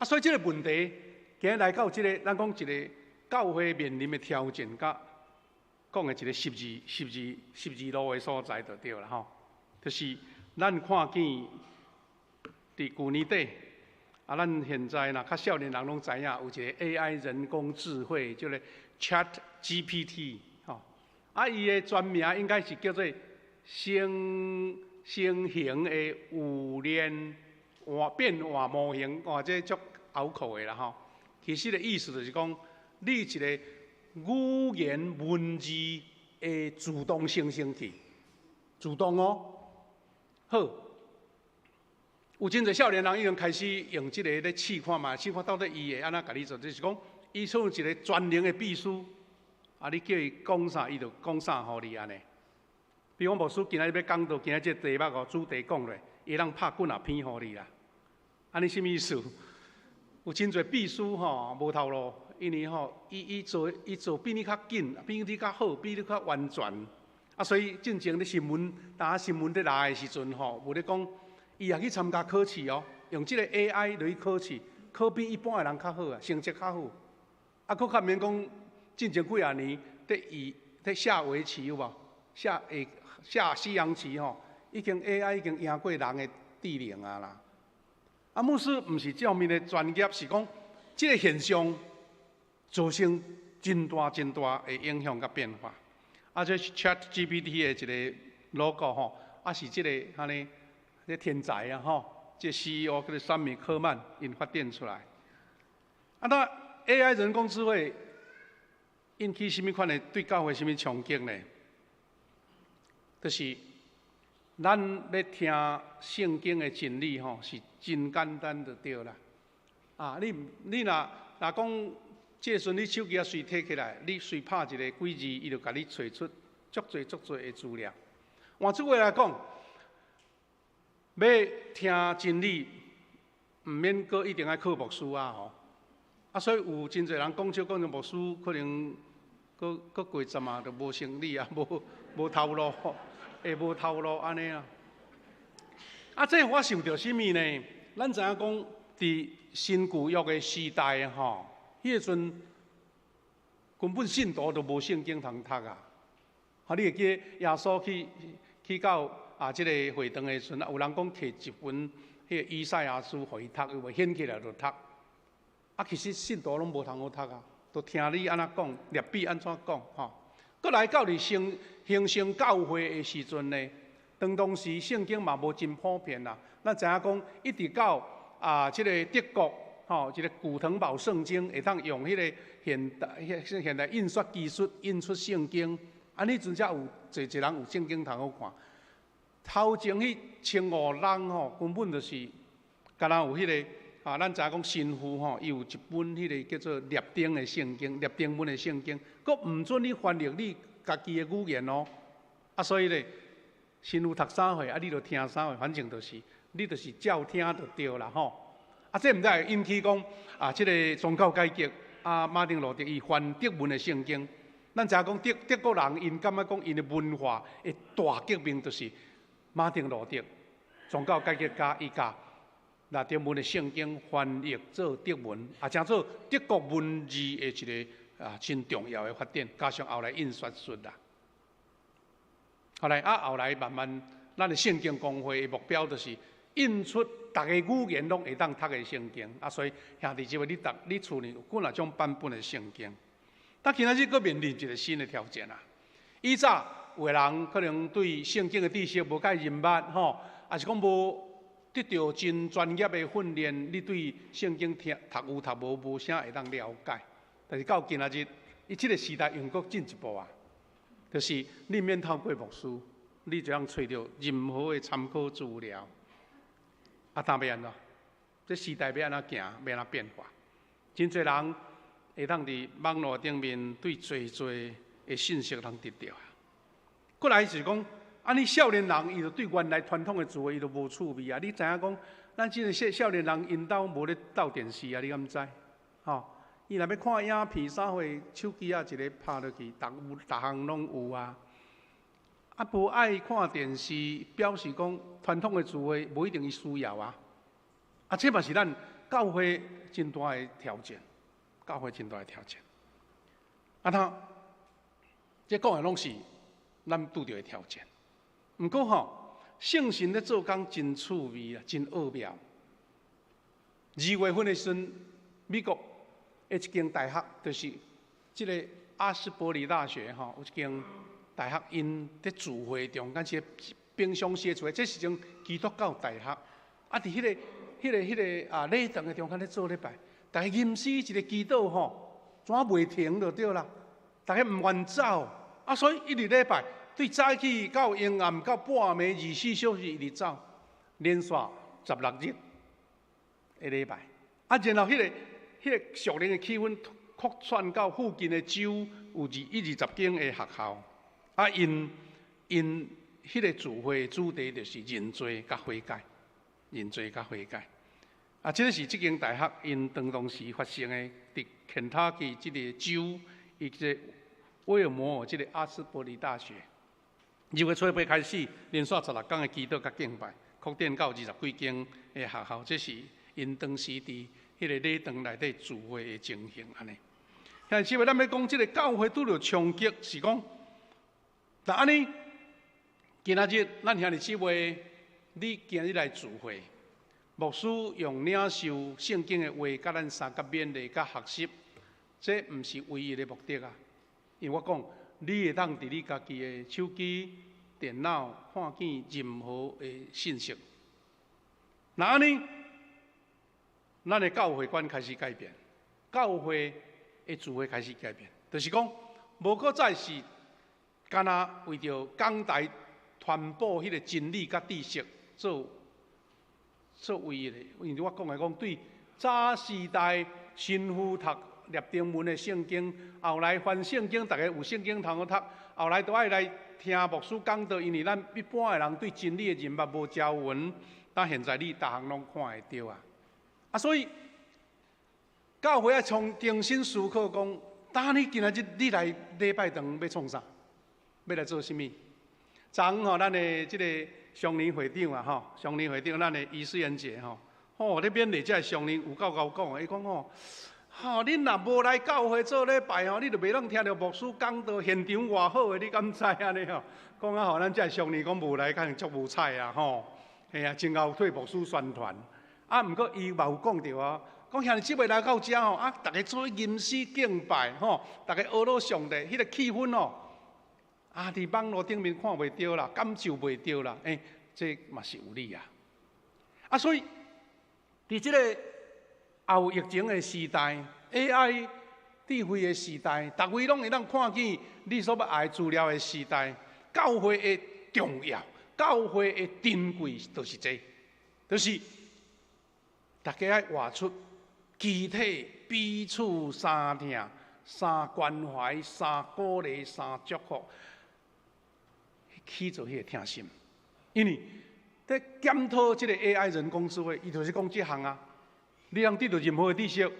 所以这个问题，今日来到这个，咱讲一个教会面临的挑战，甲讲的一个十字路的所在就对了吼。就是咱看见伫旧年底，咱现在呐，较少年人拢知影有一个 AI 人工智慧，叫做 ChatGPT。伊的全名应该是叫做新型的语言变化模型，这足拗口的啦吼。其实的意思就是讲，你一个语言文字的自动生成器，自动哦。好，有真侪少年人已经开始用这个咧试看嘛，试看到底伊会安怎甲你做，就是讲，伊像一个专灵的秘书。你叫伊讲啥，伊就讲啥，互你安尼。比如讲，牧师今仔日要讲到今仔这题目哦，主题讲落，伊通拍几啊篇互你啦。安尼什么意思？有真侪秘书吼无头路，因为吼伊做比你较紧，比你较好，比你较完全。所以进前咧新闻，新闻咧来的时阵吼，有咧讲，伊也去参加考试哦，用即个 AI 落去考试，考比一般的人较好啊，成绩较好。佫较免讲。进前几啊年，在下围棋有无？下西洋棋吼，已经 AI 已经赢过人的智能啊啦。牧师毋是这方面的专业，是讲这个现象造成真大的影响甲变化。这 ChatGPT 的一个 logo 吼，是这个安尼，这天才啊吼，这 CEO 叫做山米科曼因发展出来。那 AI 人工智慧。引起什么款的对教会什么冲击呢？就是咱要听圣经的真理吼，是真简单就对啦。你若讲，这时阵你手机啊随摕起来，你随拍一个几字，伊就甲你找出足多的资料。换句话来讲，要听真理，毋免搁一定要靠牧师啊吼。所以有真侪人讲笑牧师可能。搁过十啊，就无生理啊，无头路，会无头路安尼啊。这我想到什么呢？咱知影讲，伫新旧约的时代吼，迄个阵根本信徒都无圣经通读啊。你会记耶稣去到这个会堂的时阵，有人讲摕一本迄个以赛亚书互伊读，伊会掀起来就读。其实信徒拢无通好读啊。都听你安怎讲，列比安怎讲吼。搁来到形成教会的时阵呢，当时圣经嘛无真普遍啦。咱知影讲，一直到这个德国吼，这个古腾堡圣经会当用迄个现代印刷技术印出圣经，尼阵才有侪人有圣经通好看。头前迄1500人吼，根本就是敢若有迄个。咱知影讲神父吼，伊有一本迄个叫做列丁的圣经，列丁文的圣经，佫毋准你翻译你家己的语言哦。所以咧，神父读啥会，你就听啥会，反正就是你就是照听就对啦吼。这毋知会引起讲这个宗教改革马丁路德伊翻德文的圣经，咱知影讲德国人因感觉讲因的文化的大革命就是马丁路德宗教改革家伊甲。拉丁文的圣经翻译做德文，称做德国文字的一个真重要的发展，加上后来印刷术啦。后来慢慢，咱的圣经公会的目标就是印出大家语言拢会当读的圣经啊，所以兄弟姊妹，你厝里有几哪种版本的圣经？但今仔日佫面临一个新的挑战啊！以早有的人可能对圣经的知识无介认捌吼，也是讲无得到真专业的训练，你对圣经读有读无啥会当了解。但是到今仔日，伊即个时代用佫进一步啊，就是你免透过牧师，你就通找到任何的参考资料。啊，但要安怎？这时代要安怎行？要安怎变化？真侪人会当伫网络顶面对侪的信息通得到啊。过来是讲，你少年人伊就对原来传统的词汇伊就无趣味啊。你知影讲，咱即个少年人因兜无咧斗电视啊，你敢知？吼，伊若要看影片啥货，手机啊一个拍落去，逐项拢有啊。啊，无爱看电视，表示讲传统的词汇无一定伊需要啊。啊，这嘛是咱教会真大的挑战，教会真大的挑战。啊，这讲的拢是咱拄着的挑战。毋过吼，圣神咧做工真趣味啊，真奥妙。2月份的时阵，美国的一间大学，就是即个阿斯伯里大学吼，有一间大学因伫聚会中，敢是平常时出来，这是一间基督教大学。啊，伫迄个礼堂的中间咧做礼拜，大家吟诗一个祈祷吼，怎袂停就对啦。大家毋愿走，啊，所以一日礼拜对早起到阴暗到半暝24小时一直走，连续16日的礼拜。啊，然后迄个属灵的气氛扩散到附近的州，有20间的学校。啊，因迄个聚会主题就是认罪甲悔改，认罪甲悔改。啊，这个是即间大学因当时发生的，伫肯塔基即个州，以及威尔摩尔即个阿斯伯里大学。2月初8开始，连续16天的祈祷甲敬拜，扩展到20几间的学校。这是因当时伫迄个礼堂内底聚会的情形安尼。但是咱要讲即个教会拄着冲击，是讲。但安尼，今仔日咱兄弟姊妹，你今日来聚会，牧师用领受圣经的话，甲咱三甲勉励甲学习，这毋是唯一的目的啊。因为我讲，你会当伫你家己的手机、电脑看见任何的信息。那安尼，咱的教会观开始改变，教会的聚会开始改变，就是讲，无搁再是。敢若为着讲台传播迄个真理甲知识做唯一的，因为我讲对早时代新妇读列经文的圣经，后来翻圣经，大家有圣经通好读，后来都爱来听牧师讲道，因为咱一般的人对真理的认捌无交文，但现在你逐项拢看会到啊！啊，所以教会要重新思考讲，当你今仔日你来礼拜堂要创啥？要来做甚物？昨昏吼，咱的即个常年会长啊，吼，常年会长，咱的于思妍姐吼，吼，咧勉励即个常年有够讲，伊讲吼，恁若无来教会做礼拜吼，你就袂当听到牧师讲道，现场偌好的，你敢知安尼吼？讲啊，吼，咱即个常年讲无来，可能足无彩啊，吼，嘿啊，真后退牧师宣传，啊，毋过伊嘛有讲着啊。讲兄弟姊妹来到遮吼，啊，大家做吟诗敬拜吼，大家学到上帝，迄个气氛哦。啊！伫网络顶面看袂到啦，感受袂到啦，这嘛是有理啊！啊，所以伫即个后疫情的时代 ，AI 智慧的时代，逐位拢会当看见你所要爱资料的时代，教会的重要，教会的珍贵，就是这，就是大家爱活出集体彼此相听、相关怀、相鼓励、相祝福。起做迄个听心，因为在检讨即个 AI 人工智慧，伊就是讲即项啊。你通得到任何的知识、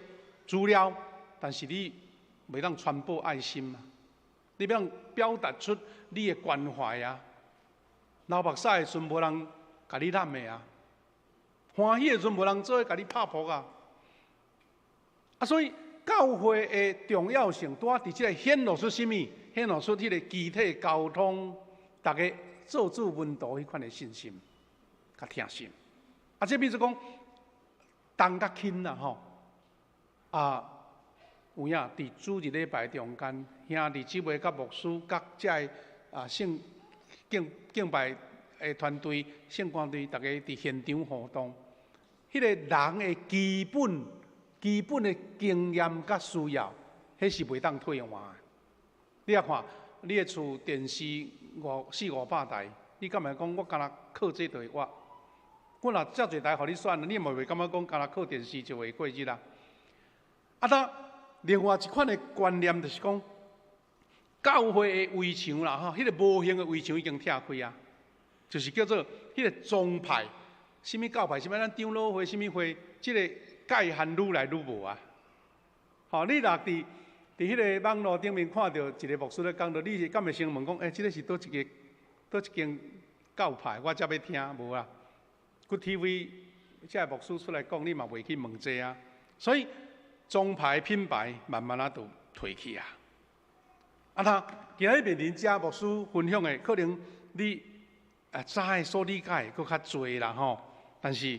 资料，但是你袂当传播爱心啊，你袂当表达出你的关怀啊。流目屎的时阵无人甲你揽的啊，欢喜的时阵无人做甲你拍扑啊。啊，所以教会的重要性，拄啊伫即个显露出甚物？显露出迄个集体交通。大家做主温度迄款的信心，甲听心，这变做讲重甲轻啦吼。有影伫主日礼拜中间，兄弟姊妹甲牧师甲遮个圣敬拜的团队、圣光队，大家伫现场互动。迄个人的基本的经验甲需要，迄是袂当退换的。你啊看，你的厝电视400-500台，你敢会讲我干那靠这就会活？我若遮侪台互你选，你嘛袂感觉讲干那靠电视就会过日啦？另外一款的观念就是讲，教会的围墙啦，迄个无形的围墙已经拆开啊，就是叫做迄个宗派，什么教派，什么咱长老会，什么会，这个界限愈来愈无啊。你若伫迄个网络顶面看到一个牧师咧讲到，你是敢会先问讲，这个是倒一间教派，我才要听无啊？Good TV 这个牧师出来讲，你嘛袂去问这啊，所以。宗派品牌慢慢都退去啊！今日面临遮牧师分享的，可能你知所理解佫较侪啦吼。但是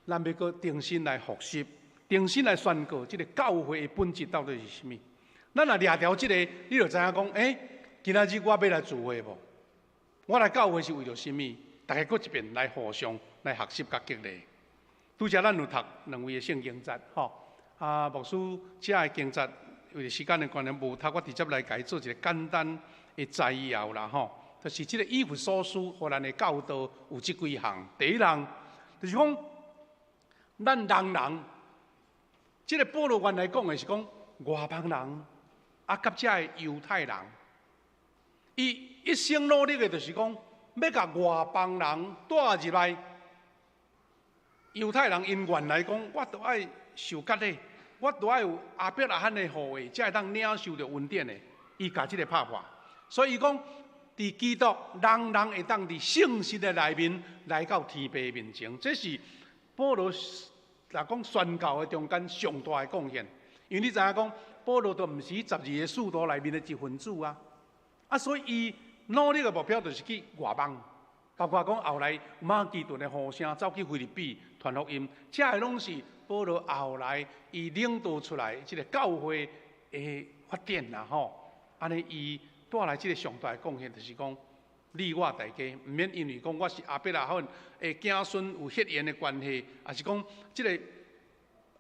咱要佫重新来复习，重新来宣告这个教会的本质到底是啥物？咱若掠条这个，你就知影讲，今仔日我要来聚会无？我来教会是为着啥物？大家佫一遍来互相来学习甲激励。拄则咱有读2位的圣经节吼。牧师遮个经节，为了时间的关系无读，我直接来甲伊做一个简单的摘要啦吼。就是即个以弗所书互咱的教导有即几项。第一项就是讲，咱人，即个保罗原来讲的是讲外邦人，甲遮个犹太人，伊一生努力的就是讲要甲外邦人带入来。犹太人因原来讲，我都爱受割礼。我都爱有阿伯拉罕的护卫，才会当领受着恩典的。伊甲即个拍破，所以伊讲，伫基督人会当伫圣实的内面来到天父面前，这是保罗来讲宣教的中间上大的贡献。因为你知影讲，保罗都毋是12个使徒内面的一分子啊，所以伊努力的目标就是去外邦，包括讲后来马其顿的呼声走去菲律宾传福音，这个拢是。保罗后来，伊领导出来即个教会的发展啦吼，安尼伊带来即个上大的贡献，就是讲你我大家，毋免因为讲我是阿伯拉罕的子孙有血缘的关系，也是讲即个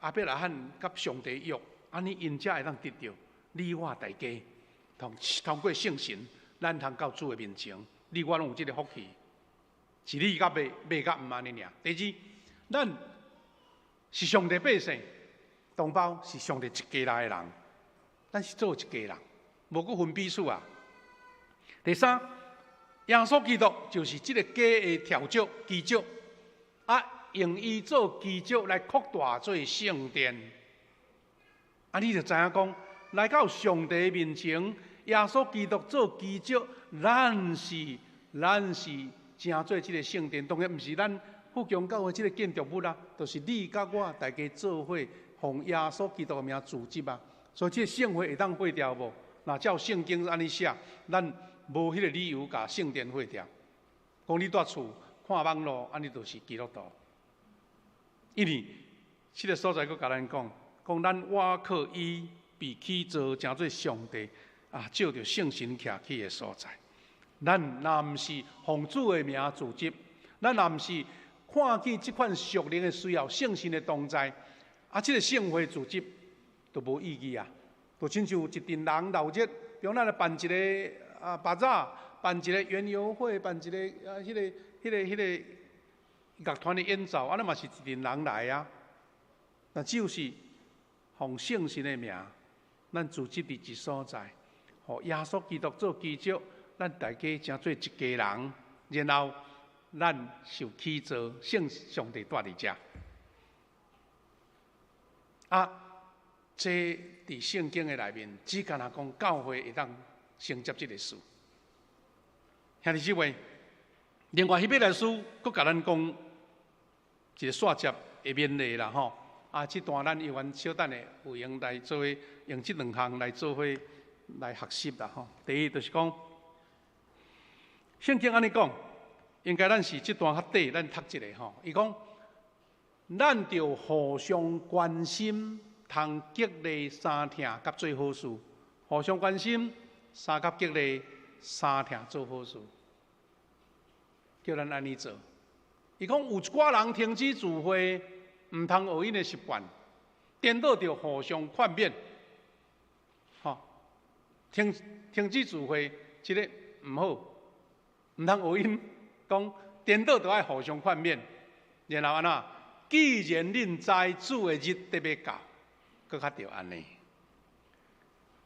阿伯拉罕甲上帝约，安尼因才会当得到你我大家通过圣神，咱通到主的面前，你我拢有即个福气，是你甲袂甲毋安尼尔。第二，咱。是上帝百姓，同胞是上帝一家来的人，咱是做一家人，无搁分彼此啊。第三，耶稣基督就是这个家的条柱基础，用伊做基础来扩大做圣殿。你就知影讲，来到上帝面前，耶稣基督做基础，咱是正做这个圣殿，当然毋是咱。富强教会这个建筑物啦，就是你甲我大家做伙，奉耶稣基督的名组织啊。所以这个圣会会当废掉无？那照圣经安尼写，咱无迄个理由甲圣殿废掉。讲你住厝看网络，安尼就是基督徒。因为这个所在，佫甲咱讲咱我靠伊被起造，成做上帝照着圣神徛起的所在。咱若毋是奉主的名组织，咱若毋是。看见这款属灵的需要、圣神的同在，这个圣会组织都无意义啊！就亲像一群人闹热，比如咱来办一个巴扎，办一个园游会，办一个迄个乐团的演奏，那嘛是一群人来啊。那只有是奉圣神的名，咱组织伫一所在，互耶稣基督做基础，咱大家成做一家人，然后。咱受起造，圣上帝带伫遮。这伫圣经的内面，只敢若讲教会会当承接这个事。兄弟姊妹，另外迄边来书，佫甲咱讲一个线接的勉励啦吼。这段咱由阮小等的有用来做伙，用这2项来做伙来学习啦吼。第一就是讲，圣经安尼讲。应该咱是这段较短，咱读一下吼。伊讲咱就互相关心，通激励相听，甲做好事。互相关心，相甲激励，相听做好事。叫咱安尼做。伊讲有一寡人停止聚会，毋通学因的习惯，颠倒着互相劝勉。停止聚会，即个毋好，毋通学因讲颠倒着爱互相劝勉，然后安怎？既然恁知主的日得要到，搁较着安尼。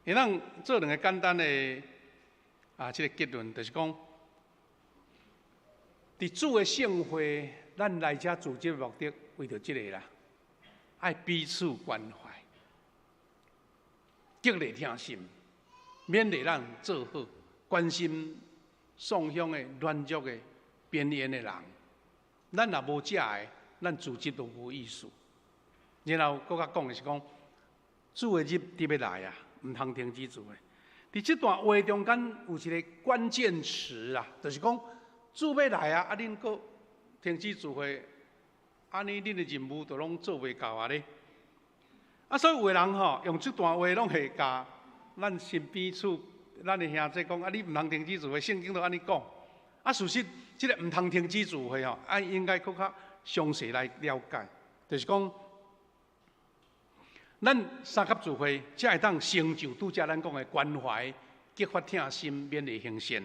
因咱做两个简单的即个结论，就是讲，伫主的盛会，咱来遮组织的目的为着即个啦，爱彼此关怀，激励听心。勉励咱做好，关心送乡的、软弱的、边缘的人。咱若无遮的，咱组织都无意思。然后搁较讲的是讲，主的日得要来啊，毋通停止做的。伫这段话中间有一个关键词啊，就是讲主要来啊，恁搁停止做伙，安尼恁的任务都拢做袂到啊咧。所以有的人用这段话拢会教。咱身边处，咱的兄弟讲你毋通停止聚会，圣经都安尼讲。事实即个毋通停止聚会应该搁较详细来了解，就是讲，咱三甲聚会才会当成就拄则咱讲的关怀、激发听心、勉励行善，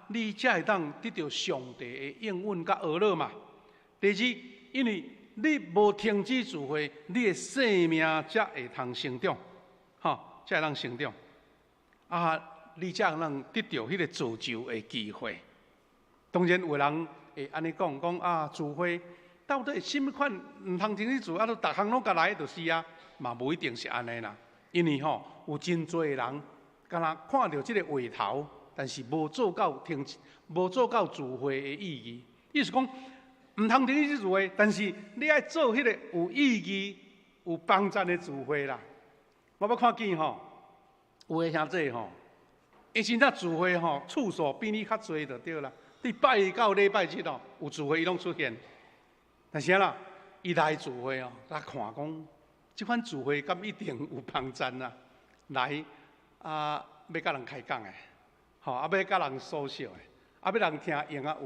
你才会当得到上帝的应允甲呵乐嘛。第二，因为你无停止聚会，你的生命才会通成长。才会当成长，你才会当得到迄个造就的机会。当然有人会安尼讲聚会到底什么款毋通停止做，都逐项拢甲来就是啊，嘛无一定是安尼啦。因为有真侪人敢若看到即个话头，但是无做到聚会的意义。意思讲毋通停止聚会，但是你爱做迄个有意义、有帮助的聚会啦。我要看见有的兄弟伊真正聚会次数比你较多就对啦。礼拜一到礼拜日有聚会伊拢出现，但是啦，伊来聚会来看讲，即款聚会敢一定有帮助啊？来要甲人开讲的，要甲人诉笑的，要人听闲话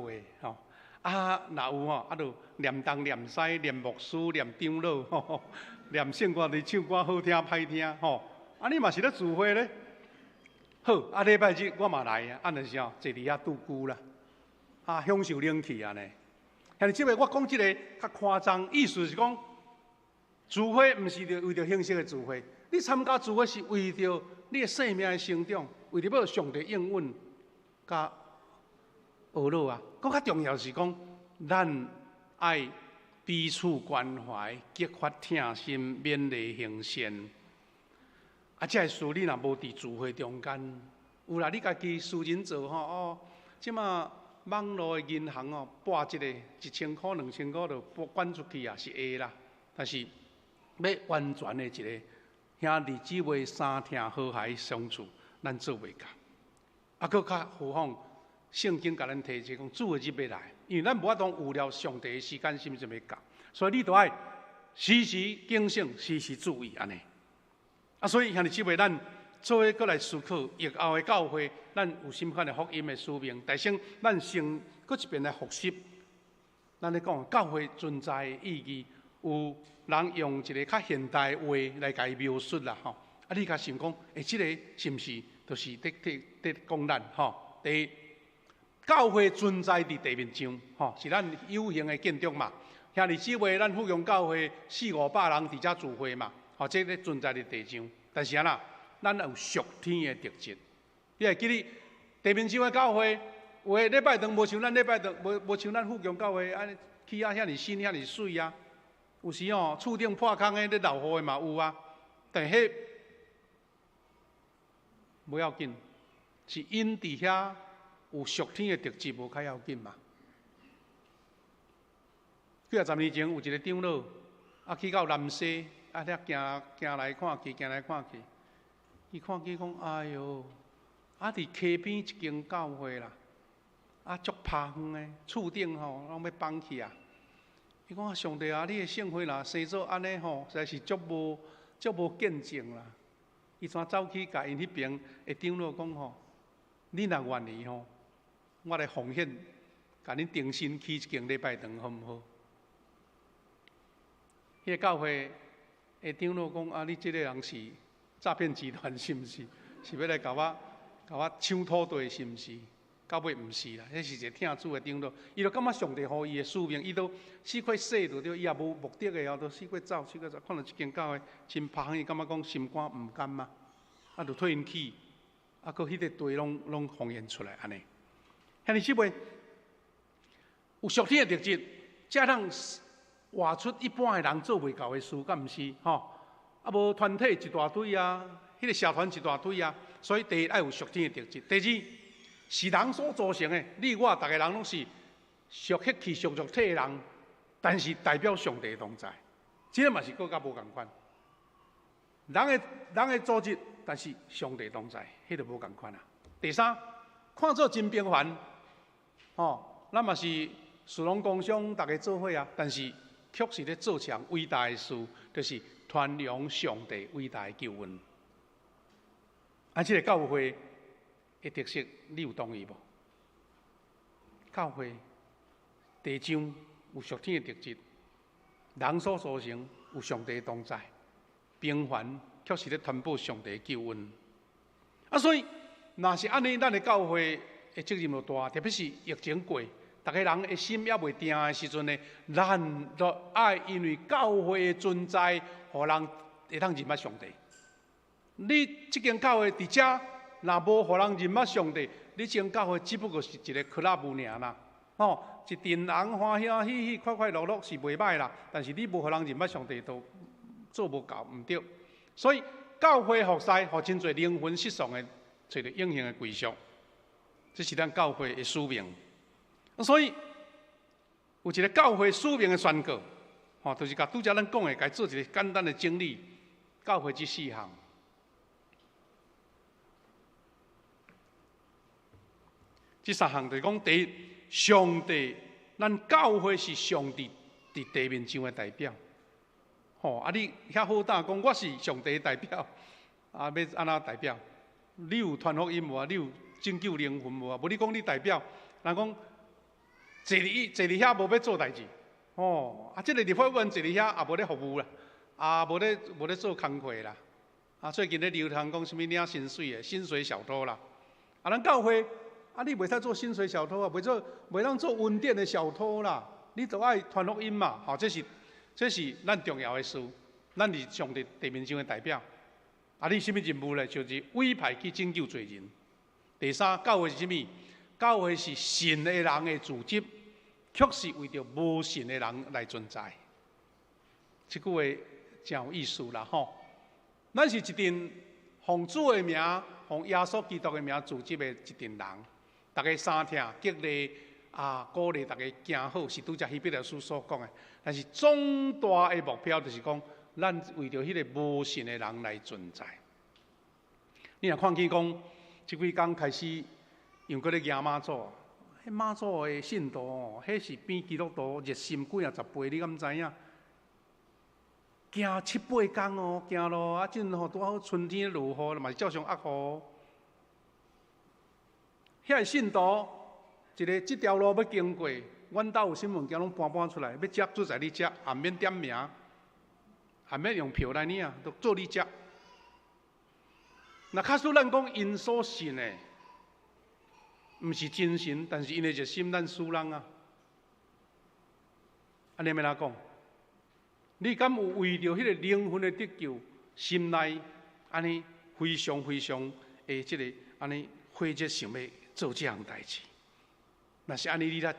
若有就念东念西，念牧师，念长老，念圣歌的唱歌好听歹听，安尼嘛是咧聚会咧。好，礼拜日我嘛来啊，就是坐伫遐拄久啦，享受冷气安尼。像即个我讲即个较夸张，意思是讲，聚会毋是为着形式的聚会，你参加聚会是为着你的生命的成长，为着要上帝应允，甲呵乐啊。更较重要是讲，咱爱彼此关怀，激发听心，勉励行善。这个事你若无伫聚会中间，有啦，你家己私人做即马网络的银行拨一个1000块、2000块就捐出去是会啦。但是要完全的一个兄弟姊妹相听好歹相处，咱做袂到。搁较何况圣经甲咱提醒讲，主的日要来，因为咱无法当有了上帝的时间，心就要到，所以你都爱时时警醒，时时注意安尼。所以兄弟姊妹，咱做伙过来思考，疫后的教会，咱有什么款的福音的使命？但是咱先搁一遍来复习，咱咧讲教会存在的意义，有人用一个较现代的话来甲伊描述啦你甲想讲，即个是毋是就是伫讲咱第一，教会存在伫地面上是咱有形的建筑嘛。兄弟姊妹，咱福音教会400-500人伫遮聚会嘛。这咧存在伫地上，但是咱有属天的特质。你会记哩地面上的教会，有的礼拜堂无像咱礼拜堂，无像咱福音教会安尼起遐尼新遐尼水啊。有时厝顶破空的咧漏雨的嘛有啊，但迄无要紧，是因伫遐有属天的特质无较要紧嘛。几啊10年前有一个长老去到南西。行来看去，行来看去，伊看见讲，哎哟，伫溪边一间教会啦，足拍远的，厝顶拢要放去啊。伊讲上帝啊，你的圣会啦生做安尼吼，实在是足无见证啦。伊怎走去甲因迄边的长老讲吼，你若愿意吼，我来奉献，甲恁定心起一间礼拜堂，好毋好？迄个教会的长老讲啊，你即个人是诈骗集团是毋是？是要来甲我抢土地是毋是？到尾毋是啦，迄是一个听主的长老，伊就感觉上帝予伊的使命，伊都四块说就对，伊也无目的的，都四块走，看到一间教会真芳，伊感觉讲心肝毋甘嘛，啊，就退因去，啊，佮迄个地拢奉献出来安尼。遐尼姊妹有属天的特质，才通活出一般的人做袂到的事，敢毋是？吼，啊，无团体一大堆啊，迄个社团一大堆啊，所以第一爱有属天的特质，第二。是人所组成的，你我大家人拢是属血气、属肉体的人，但是代表上帝同在，这个嘛是更加无共款。人的组织，但是上帝同在，迄就无共款啊。第三，看做真平凡，咱嘛是属龙工商大家做伙啊，但是却是咧做一项伟大的事，就是传扬上帝伟大的救恩。啊，这个教会的特色，你有同意无？教会地上有属天的特质，人所组成有上帝同在，平凡却是咧传播上帝的救恩。啊，所以若是安尼，咱的教会的责任就大，特别是疫情过，大家人的心也未定的时阵呢，咱就爱因为教会的存在，互人会当认捌上帝。你这间教会伫遮。若无互人认捌上帝，你这间教会只不过是一个club尔啦，一群人欢欢喜喜、快快乐乐是袂歹啦。但是你无互人认捌上帝，都做无到，毋对。所以教会服侍，互真侪灵魂失丧的，找到永恒的归宿，这是咱教会的使命。所以有一个教会使命的宣告，就是甲拄则咱讲的，该做一个简单的整理，教会这4项。这3项就是讲，第一，上帝，咱教会是上帝伫地面上的代表。你遐好胆讲我是上帝的代表，要安怎代表？你有传福音无啊？你有拯救灵魂无啊？无你讲你代表，人讲坐伫遐无要做代志，即个立法院坐伫遐也无咧服务啦，无咧做工课啦，最近咧流传讲什么领薪水的薪水小偷啦，咱教会。你袂使做薪水小偷啊，袂当做恩典的小偷啦。你都爱传福音嘛，这是咱重要的事。咱是上帝地面上的代表。你什么任务呢？就是委派去拯救罪人。第三，教会是什么？教会是信的人的组织，却是为着无信的人来存在。这句话真有意思啦，咱是一群奉主的名、奉耶稣基督的名组织的一群人。大家相听激励鼓励大家行好，是拄则希伯来书所讲的。但是总大的目标就是讲，咱为着迄个无信的人来存在。你若看见讲，即几工开始用过咧行马祖，迄马祖的信徒迄是比基督徒热心几啊10倍，你敢知影？行7、8工行咯，正拄好春天落雨，嘛是照常压雨。遐信徒，即条路要经过，阮兜有新物件拢搬出来，要接就在你接，也免点名，也免用票来领，都做你接。那假使咱讲因所信的，毋是真神，但是因的热心咱输人啊。安尼要哪讲？你敢有为着迄个灵魂的得救，心内安尼非常的即个安尼火热想要？做这样代志，若是安尼，你会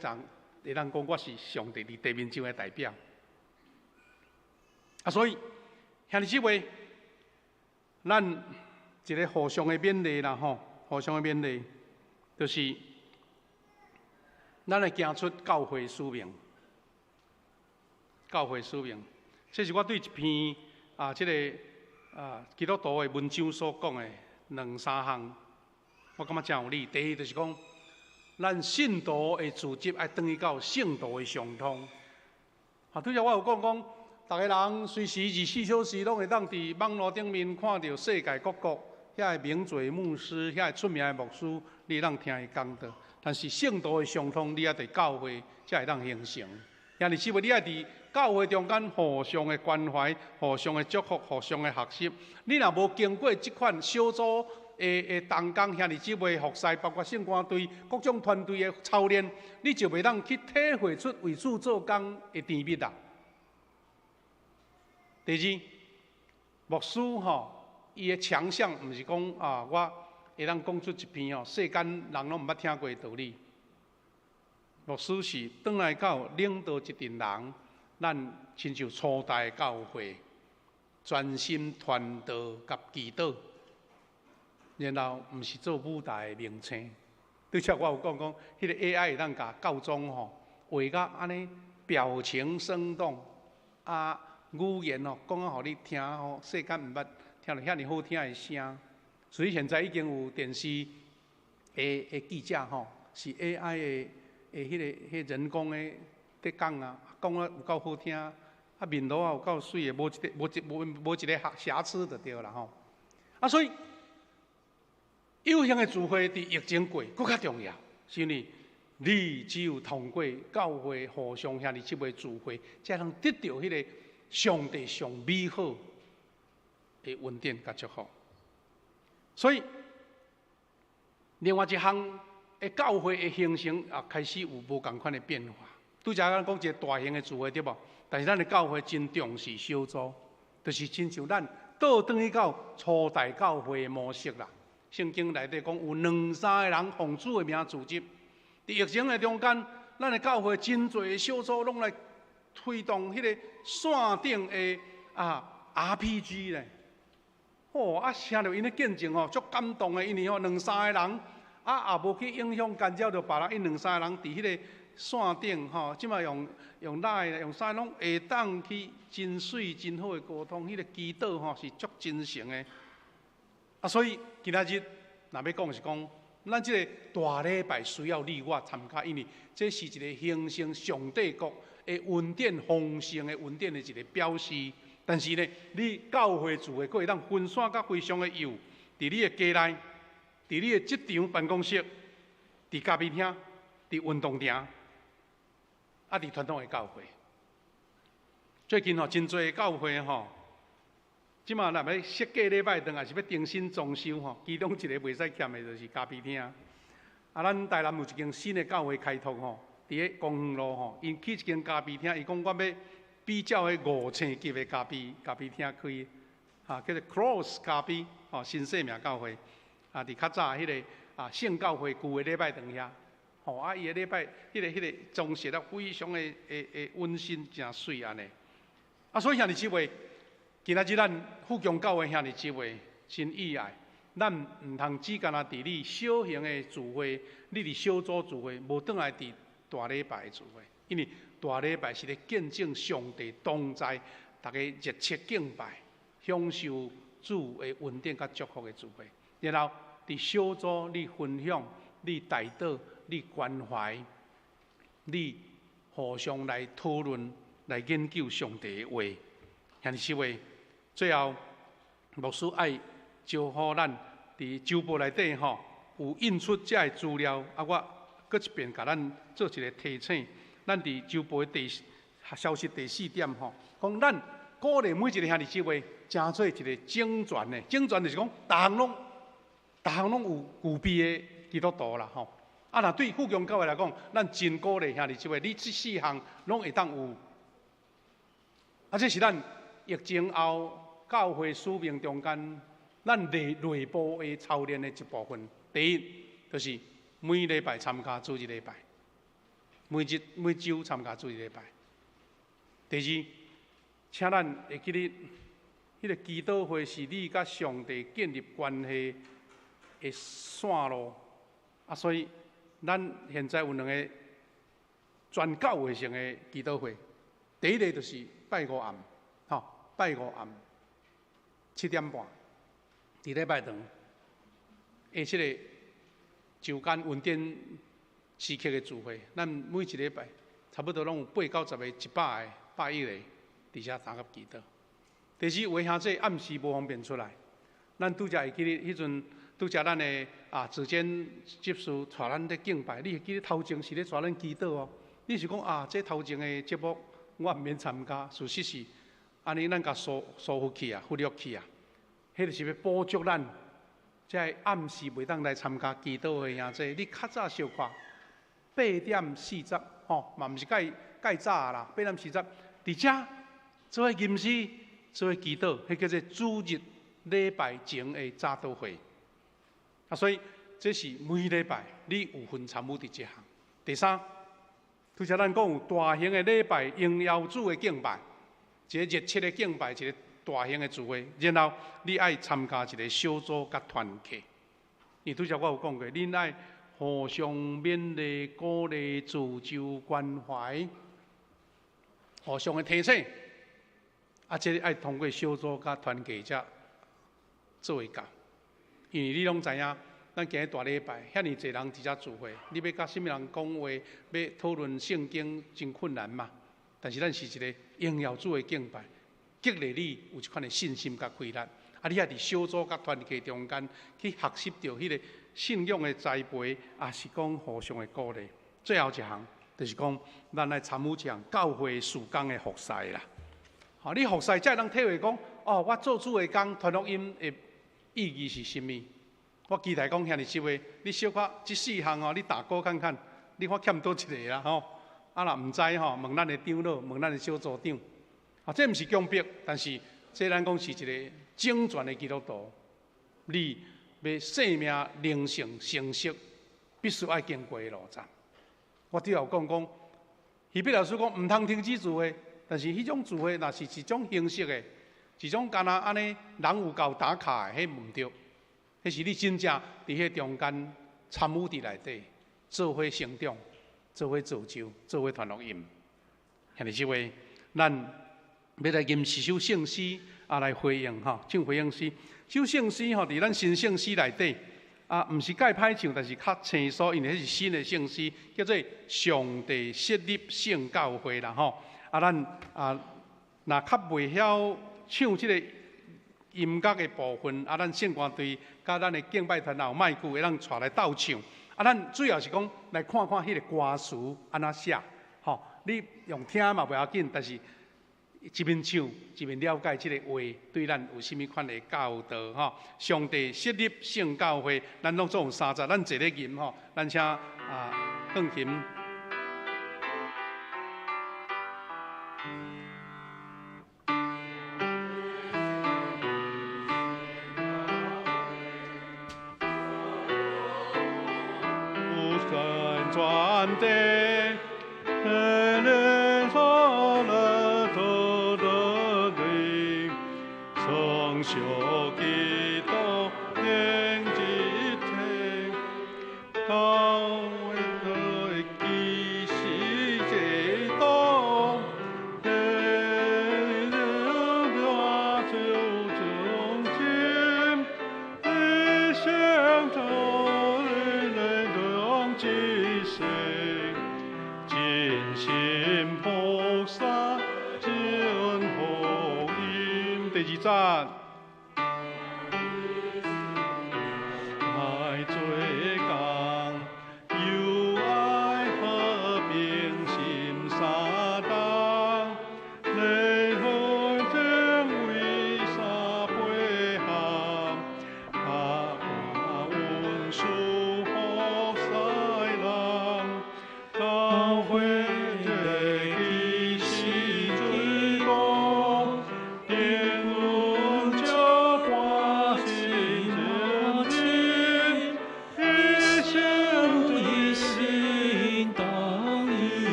当讲我是上帝伫地面上的代表。所以兄弟姊妹，咱一个互相的勉励啦，互相的勉励，就是咱来行出教会使命。教会使命，这是我对一篇这个基督徒的文章所讲的2、3项。我感觉真有理。第一就是讲，咱信徒的组织要转移到圣徒的相通。拄则我有讲，逐个人随时24小时拢会当伫网络顶面看到世界各国遐个名嘴牧师、遐个出名的牧师，你当听伊讲道。但是圣道的相通，你也伫教会才会当形成。兄弟姊妹，你也伫教会中间互相的关怀、互相的祝福、互相的学习。你若无经过即款小组的同工兄弟姊妹的服侍，包括圣歌队各种团队的操练，你就袂当去体会出为主做工的甜蜜啦。第二，牧师伊的强项毋是讲我会当讲出一篇世间人拢毋捌听过的道理。牧师是转来到领导一群人，咱亲像初代教会，专心传道甲祈祷，然后毋是做舞台的名称。对像我有讲，迄个 AI 会当甲教宗画甲安尼表情生动，语言讲互你听世间毋捌听到遐尼好听的声。所以现在已经有电视的记者是 AI 的迄人工的在讲讲有够好听，面路有够水的，无一个瑕疵就对啦所以有形的聚会伫疫情过，更较重要，是因为你只有通过教会互相兄弟姊妹聚会，才能得到迄个上帝上美好的恩典甲祝福。所以，另外一项的教会的形成开始有无共款的变化。拄则咱讲一个大型的聚会对无？但是咱的教会真重视小组，就是亲像咱倒转去到初代教会的模式啦。圣经内底讲有2-3个人奉主的名组织，伫疫情的中间，咱的教会真侪小组拢来推动迄个线顶的RPG 咧。听到因咧见证足感动的，因为2-3个人也无去影响干扰到别人，因2-3个人伫迄个线顶即马用赖用啥拢会当去真水真好的沟通，迄个祈祷是足真诚的。所以今仔日若要讲是讲，咱即个大礼拜需要你我参加，因为这是一个形成上帝国的恩典丰盛的恩典的一个表示。但是呢，你教会聚会，佫会当分散甲非常的有，伫你的家内，伫你的职场办公室，伫咖啡厅，伫运动场，伫传统的教会。最近真侪的教会即马若要设计礼拜堂，也是要重新装修其中一个袂使欠的，就是咖啡厅。咱台南有一间新的教会开拓伫咧公园路因去一间咖啡厅，伊讲我要比较的5星级的咖啡厅开，叫做 Cross 咖啡，新生命教会，伫较早迄个圣教会旧的礼拜堂遐，伊的礼拜迄个装饰非常的温馨，真水安尼。所以兄弟姊妹，今仔日咱富强教会兄弟姊妹真意爱，咱毋通只干伫你小型的聚会，你伫小组聚会，无转来伫大礼拜的聚会，因为大礼拜是咧见证上帝同在，大家热切敬拜，享受主的恩典甲祝福的聚会。然后伫小组你分享、你带导、你关怀、你互相来讨论、来研究上帝的话。兄弟姊妹，最后牧师爱招呼咱伫周报内底有印出这个资料，我搁一遍甲咱做一个提醒。咱伫周报的消息第4点讲咱鼓励每一个兄弟姊妹，成做一个整全的。整全就是讲，逐项拢有具备的基督徒啦若对富强教会来讲，咱真鼓励兄弟姊妹，你这4项拢会当有。这是咱疫情后教会使命中间，咱内部的操练的一部分。第一，就是每礼拜参加主日礼拜。每周参加主日礼拜。第二，请咱会记得，迄个祈祷会是你甲上帝建立关系的线路。所以咱现在有2个全教会性的祈祷会。第一个就是拜5暗，拜5暗7点半，伫礼拜堂，即个周间恩典时刻的聚会，咱每一礼拜差不多拢有80-90个、100个， 100个伫遮参加祈祷。第四位兄弟暗时无方便出来，咱拄则会记得迄阵，拄则咱的子监执事带咱咧敬拜，你会记得头前是咧带咱祈祷哦。你是讲这头前的节目我毋免参加，事实是安尼，咱甲疏忽去啊，忽略去啊，迄就是要补足咱。在暗时袂当来参加祈祷的兄弟，你较早小看8:40吼，嘛毋是介早啦，8:40，伫遮做伙吟诗，做伙祈祷，迄叫做主日礼拜前的早祷会。所以这是每礼拜你有份参与伫这项。第三，拄则咱讲有大型的礼拜，荣耀主的敬拜，一个热切的敬拜，一个大型的聚会，然后你爱参加一个小组甲团契。因拄则我有讲过，恁爱互相勉励、鼓励、自救、关怀，互相的提醒。这爱通过小组甲团契才做会到。因为你拢知影，咱今日大礼拜，遐尼侪人伫遮聚会，你要甲什么人讲话，要讨论圣经，真困难嘛。但是咱是一个荣耀主的敬拜，激励你有一款的信心甲开力。你也伫小组甲团契中间去学习到迄个信仰的栽培，也是讲互相的鼓励。最后一项就是讲，咱来参与一项教会事工的服侍啦。你服侍才会当体会讲，我做主的工，传福音的意义是甚物？我期待讲遐尼少个，你小可这4项你打勾看看，你看欠倒一个啦吼。若毋知问咱的长老，问咱的小组长。这毋是强迫，但是这咱讲是一个整全的基督徒。你要生命灵性成熟，必须爱经过的路站。我拄有讲，希伯老师讲毋通停止聚会，但是迄种聚会若是一种形式的，一种干那安尼人有够打卡的，迄毋对。迄是你真正伫迄中间参与伫内底，做伙成长，做伙造就，做伙传福音。兄弟姊妹，咱要来吟4首圣诗来回应唱回应诗。首圣诗伫咱新圣诗内底毋是介歹唱，但是较清楚，因为迄是新的圣诗，叫做《上帝设立圣教会》啦咱若较袂晓唱即个音乐的部分，咱圣歌队甲咱的敬拜团也有麦句会当带来斗唱。咱主要是讲来看看迄个歌词安怎写，你用听嘛袂要紧，但是一面唱一面了解即个话对咱有甚物款的教导上帝设立圣教会，咱拢总有3节，咱坐咧吟咱请放琴。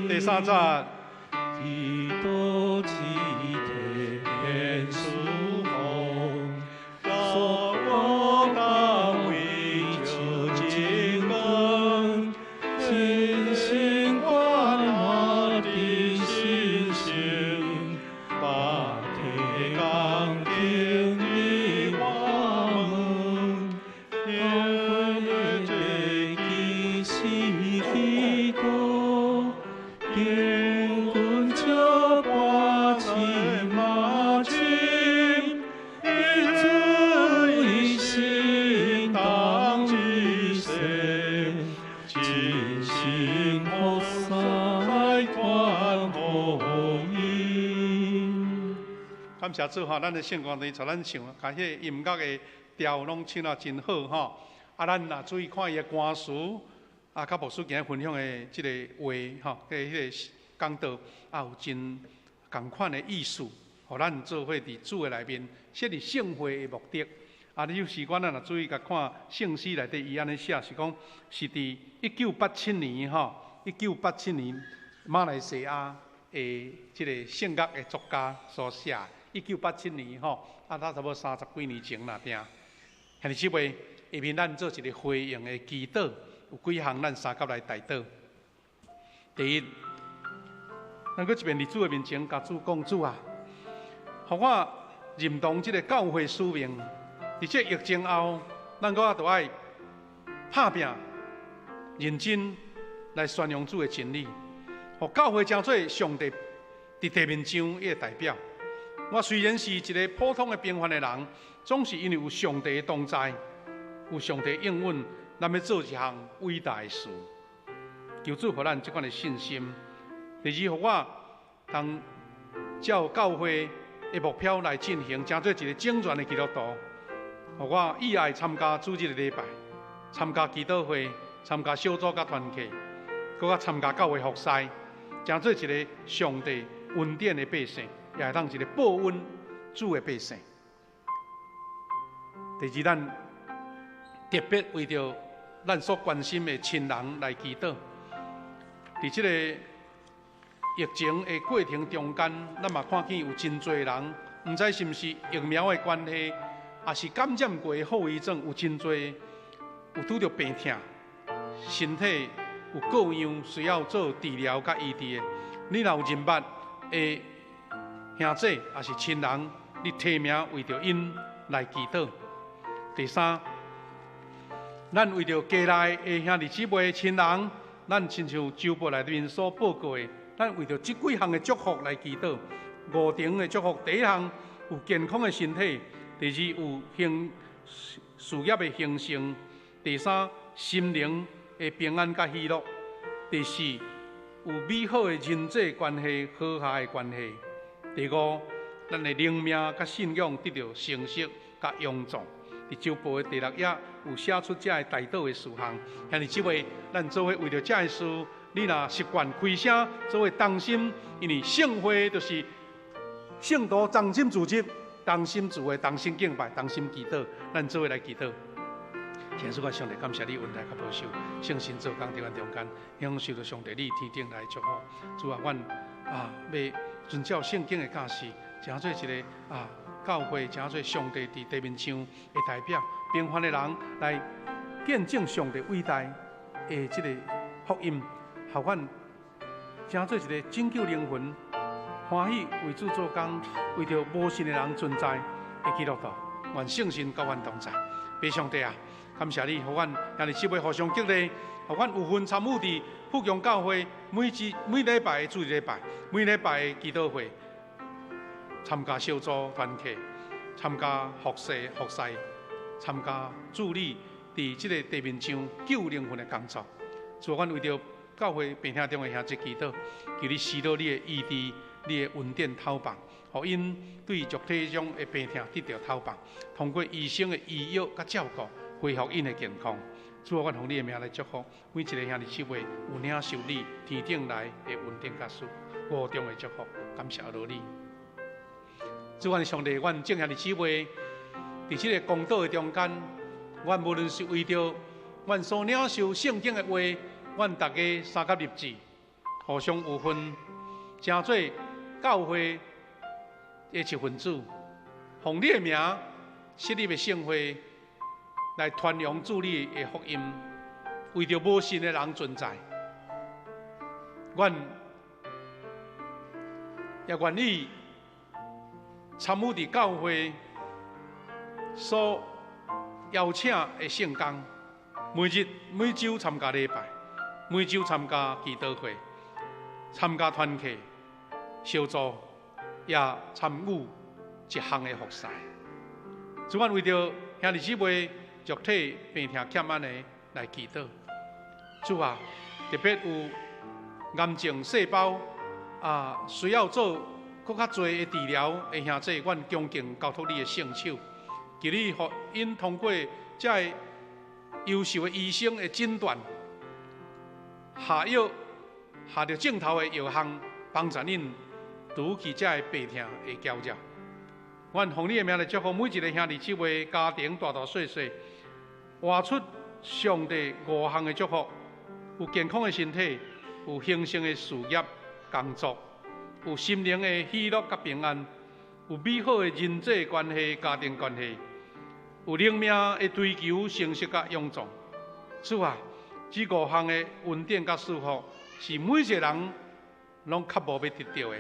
第3节。基督基天属红，所过大卫就经纶，信心关我的心性，把铁钢钉的我们，天会这祈祷，天君这把情马情，一主一心当一世，真心菩萨传福音。感谢主哈，咱的圣光灯带咱唱，甲迄音乐的调拢唱啊真好哈。啊，咱也注意看伊的歌词，啊，甲牧师今日分享的即个话哈，迄个讲道也有真共款的意思，互咱做伙伫主的内面，设立圣会的目的。啊，你有时间咱也注意甲看圣诗内底伊安尼写，是讲是伫1987年哈，1987年马来西亚的即个圣乐的作家所写。1987年吼，啊，差不多30几年前啦，定。兄弟姊妹，下面咱做一个回应的祈祷，有几项咱三甲来带祷。第一，咱搁一遍伫主的面前，甲主讲主啊，互我认同即个教会使命。伫这疫情后，咱搁都爱拍拼、认真来宣扬主的真理，互教会成做上帝伫地面上伊的代表。我虽然是一个普通的平凡的人，总是因为有上帝的同在，有上帝应允，咱要做一项伟大的事。求主给咱这款的信心。第二，互我通照教会的目标来进行，成做一个整全的基督徒。互我意爱参加主日的礼拜，参加祈祷会，参加小组甲团契，搁较参加教会服侍，成做一个上帝恩典的百姓。也会当一个报恩主的百姓。第二，咱特别为着咱所关心的亲人来祈祷。伫这个疫情的过程中间，咱嘛看见有真侪人，唔知是毋是疫苗的关系，也是感染过的后遗症，有真侪有拄着病痛，身体有各样需要做治疗甲医治的。你若有认捌的兄弟也是亲人，你提名为着因来祈祷。第三，咱为着家内的兄弟姊妹、亲人，咱亲像周报内面所报告的，咱为着这几项的祝福来祈祷。5重的祝福，第一项有健康的身体，第二有事业的兴盛，第三心灵的平安甲喜乐，第四有美好的人际关系、和諧的关系。第五，咱的灵命甲信仰得到成熟甲永壮。伫周报的第6页有写出这代祷的事项。兄弟姊妹，咱做伙为着这个事，你若习惯开声做伙同心，因为圣会就是圣徒同心自执、同心自会、同心敬拜、同心祈祷。咱做伙来祈祷。天主，我上帝感谢你恩待甲保守，圣神做工伫阮中间，享受着上帝你天顶来祝福。主啊，阮要遵照圣经的教示，成做一个教会，成做上帝伫地面上的代表，平凡的人来见证上帝伟大的这个福音，互阮成做一个拯救灵魂、欢喜为主做工、为着无信的人存在的基督徒。愿圣神甲阮同在，爸上帝啊，感谢你，互阮兄弟姊妹互相激励，互阮有份参与伫福阳教会每礼拜的主日礼拜、每礼拜的祈祷会，参加小组团契，参加服侍，参加助力伫即个地面上救灵魂的工作。主，阮为着教会病痛中的兄弟祈祷，求你施到你的医治、你的恩典透放，互因对肉体中的病痛得到透放，通过医生的医药甲照顾，恢复因的健康。主，我用你的名来祝福每一个兄弟姊妹有领受你天顶来的恩典甲赐5重的祝福，感谢罗你。主，阮上帝，阮众兄弟姊妹伫这个公道的中间，阮无论是为着阮所领受圣经的话，阮大家三甲立志，互相有份，成做教会的一份子，奉你的名设立的圣会。来传扬主你的福音，为着无信的人存在，阮也愿意参与伫教会所邀请的圣工，每周参加礼拜，每周参加祈祷会、参加团契、小组，也参与一项的服侍。主愿为着兄弟姊妹肉体病痛欠安的来祈祷。主啊，特别有癌症细胞需要做更较多的治疗的兄弟，阮恭敬交托你的圣手，求你互因通过这优秀的医生的诊断，下药下着正头的药项，帮助恁拄起这病痛的搅扰。阮奉你的名来祝福每一个兄弟姊妹家庭大大小小，活出上帝5项的祝福：有健康的身体，有兴盛的事业工作，有心灵的喜乐甲平安，有美好的人际关系、家庭关系，有灵命的追求、成熟甲勇壮。主啊，这5项的恩典甲祝福，是每一个人拢较无要得到的。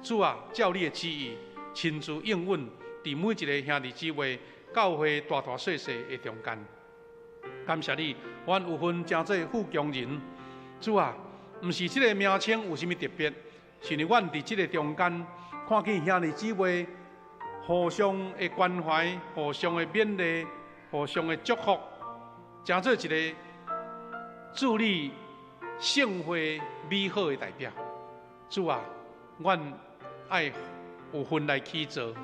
主啊，照你的旨意，亲自应允伫每一个兄弟姊妹、教会大大小小的中间。感谢你，阮有份真做富强人。主啊，毋是这个名称有啥物特别，是因为阮伫这个中间看见兄弟姊妹互相的关怀、互相的勉励、互相的祝福，真做一个助力盛会美好的代表。主啊，阮爱有份来去做，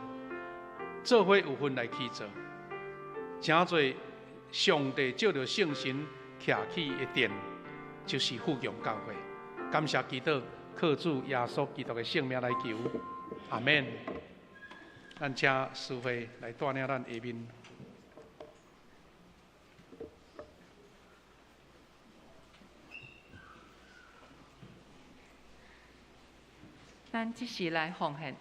做伙有份来去做，真做上帝照着圣神徛起的殿，就是富强教会。感谢祈祷，靠主耶稣基督的圣名来求，阿免。咱请师会来带领咱下面。咱即时来奉献。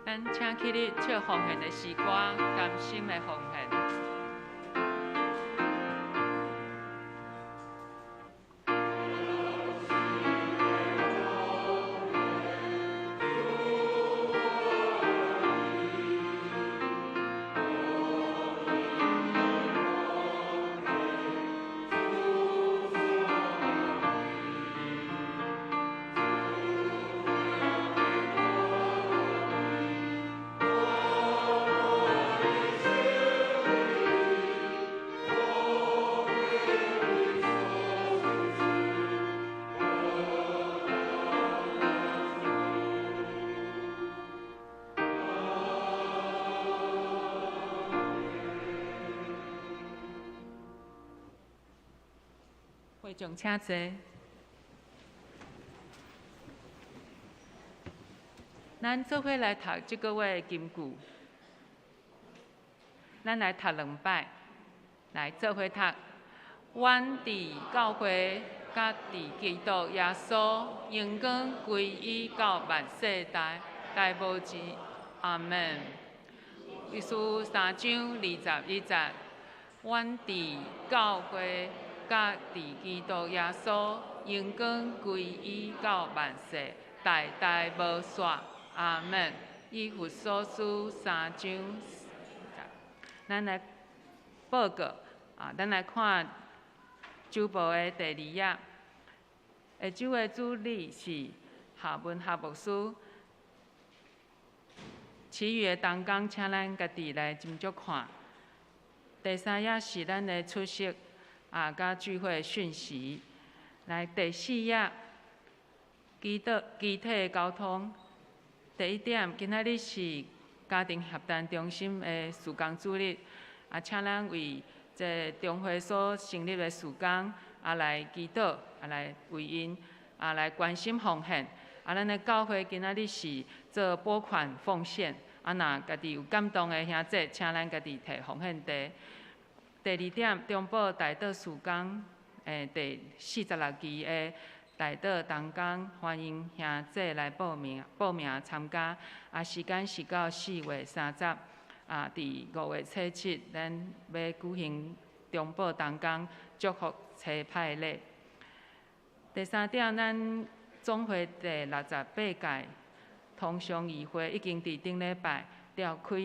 咱请起你唱奉献的诗歌，甘心的奉献。会众请坐。咱做伙来读这个月的金句，咱来读2摆，来做伙读。阮伫教会，甲伫基督耶稣，荣光归于到万世代，代无之。阿门。约书3章21节，阮伫教会。甲伫基督耶稣，永光归依到万世，代代无煞。阿门。以弗所书3章，咱来报告咱来看周报的第2页。下周的主理是夏文夏牧师，其余的同工请咱家己来斟酌看。第3页是咱的出席甲聚会讯息。来第4页，基体的沟通。第1点，今仔日是家庭协谈中心的事工主日，请咱为这中会所成立的事工来祈祷，来为因来关心奉献。咱的教会今仔日是做拨款奉献，若家己有感动的兄弟，请咱家己摕奉献袋。第2点，中部大道事工第46期的大道同工，欢迎兄弟来报名参加。时间是到4月30。伫5月初7，咱要举行中部同工祝福车派礼。第3点，咱总会第68届通常议会已经伫顶礼拜召开，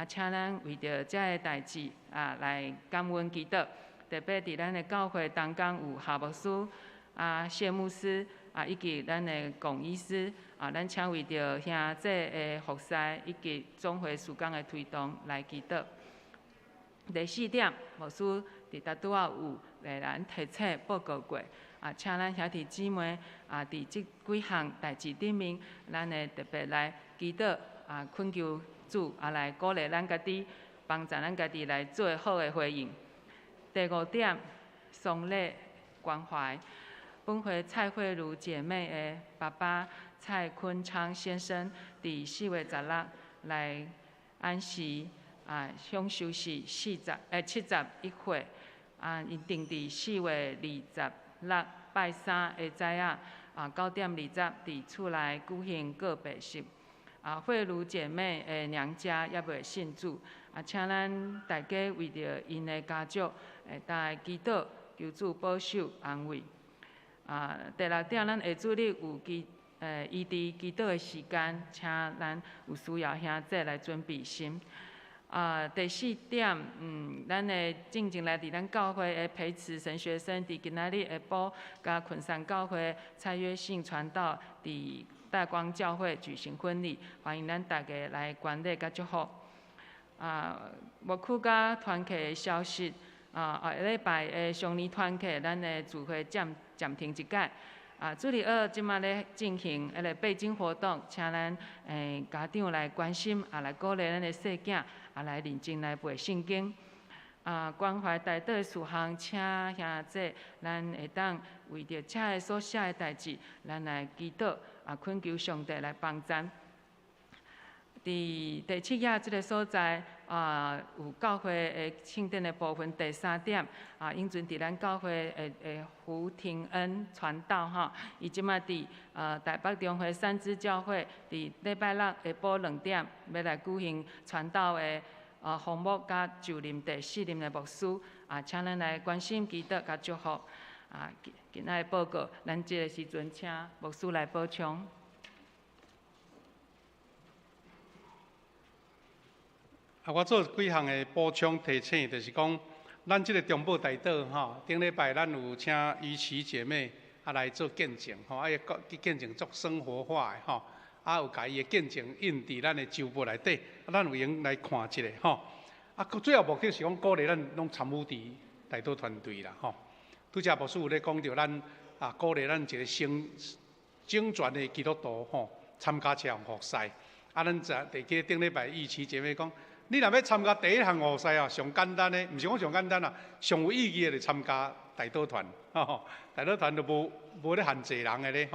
请咱为着这个代志来感恩祈祷。特别伫咱的教会同工有夏牧师、谢牧师以及咱的龚医师咱请为着兄弟的服侍以及总会事工的推动来祈祷。第4点，牧师伫大拄仔有来咱提醒报告过，请咱兄弟姊妹伫即几项代志顶面，咱会特别来祈祷恳求主来鼓励咱家己，帮助咱家己来做好的回应。第5点，丧礼关怀。本会蔡慧茹姐妹的爸爸蔡坤昌先生，伫4月16来安息，享受是71岁，因定伫4月26拜3下早9点20伫厝内举行告别式。慧茹姐妹的娘家也未信主，请咱大家为着因的家属，来祈祷，求主保守安慰。第6点，咱下主日有异地祈祷的时间，请咱有需要兄弟来准备心。第4点，咱的正经来伫咱教会的培慈神学生，伫今仔日下晡，甲昆山教会蔡约信传道伫大光教会举行婚礼，欢迎咱大家来观礼甲祝福。牧区甲团契的消息，下礼拜的上年团契，咱的聚会暂停一届。主日2即马咧进行背景活动，请咱家长来关心，来鼓励咱的细囝，来认真来背圣经。关怀大道的事项，请兄弟，咱会当为着这个所写的代志，咱来祈祷，恳求上帝来帮助。第7页这个所在，有教会的庆典的部分。第3点，永存伫咱教会的胡廷恩传道伊即马伫台北中会三支教会，伫礼拜6下晡2点，要来举行传道的项目甲就任第4任的牧师，请咱来关心祈祷甲祝福。今仔的报告，咱这个时阵请牧师来补充。我做几项的补充提醒，就是讲，咱这个中部大道顶礼拜咱有请余琪姐妹来做见证要见证做生活化的有家己的见证印伫咱的周报内底，咱有闲来看一下最后目的是讲鼓励咱拢参与伫大道团队啦拄则牧师有咧讲到咱鼓励咱一个整全的基督徒参加这项服侍咱第顶礼拜余琪姐妹讲。你若要参加第1项服侍上简单的，毋是讲上简单上有意义的，就参加大道团大道团就无咧限制人的咧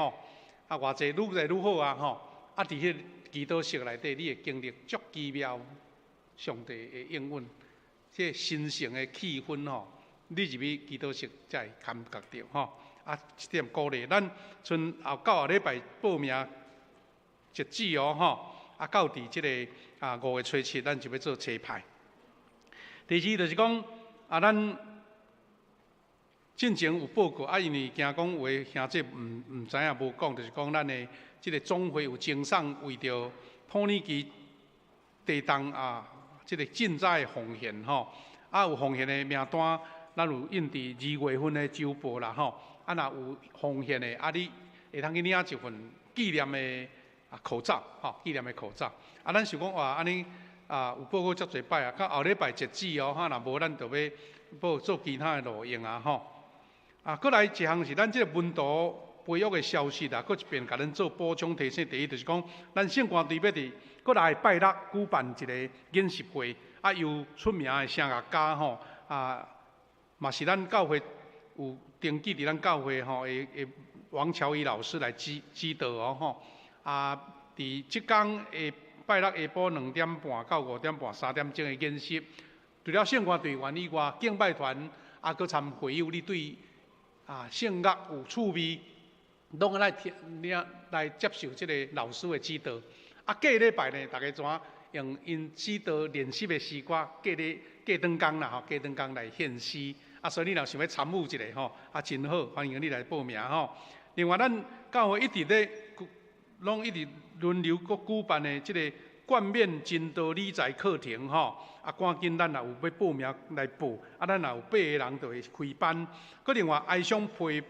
偌济愈来愈好伫迄祈祷室内底，你会经历足奇妙上帝的应允，这神圣的气氛你入去祈祷室才会感觉到这点鼓励咱，剩后9个礼拜报名截止到伫即个5月初7，咱就要做车派。第2就是讲咱进前有报告，因为惊讲话兄弟唔知影无讲，就是讲咱的即个总会有精送为着土耳其地动即个赈灾奉献吼，有奉献的名单，咱有印伫2月份的周报啦吼，若有奉献的，你会通去领一份纪念的口罩吼，纪念的口罩。咱想讲哇，安尼有报告遮侪摆到后礼拜截止哦，若无咱就要报做其他的路用吼。过来一项是咱即个文图培育的消息啦，搁一遍甲咱做补充提醒。第一就是讲，咱圣官队要伫过来拜六举办一个演习会，由出名的声乐家吼嘛是咱教会有登记伫咱教会吼的王乔怡老师来指导哦吼。伫即天的拜六下晡2点半到5点半3点钟的演习，除了圣官队员以外，敬拜团搁参会友，你对圣乐有趣味，拢来接受即个老师的指导。隔礼拜呢，大家怎用因指导练习的诗歌，隔顿工啦吼，隔顿工来献诗。所以你若想要参与一下吼，真好，欢迎你来报名吼。另外，咱教会一直咧，拢一直轮流搁举办的即个冠冕真道理财课程吼，赶紧咱若有要报名来报，咱若有8个人就会开班。搁另外哀伤陪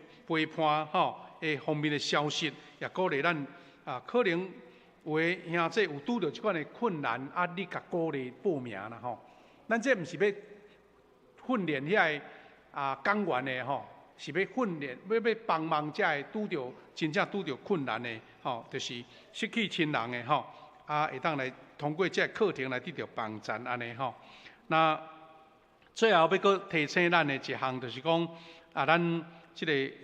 伴吼的方面的消息，也鼓励咱可能有的兄弟有拄到即款的困难，你甲鼓励报名啦吼。咱这毋是要训练遐个讲员的吼，是要训练要帮忙遮个真正拄到困难的吼，就是失去亲人的吼。会当来通过这课程来得到帮助安尼吼。那最后要搁提醒咱的一项，就是讲咱即个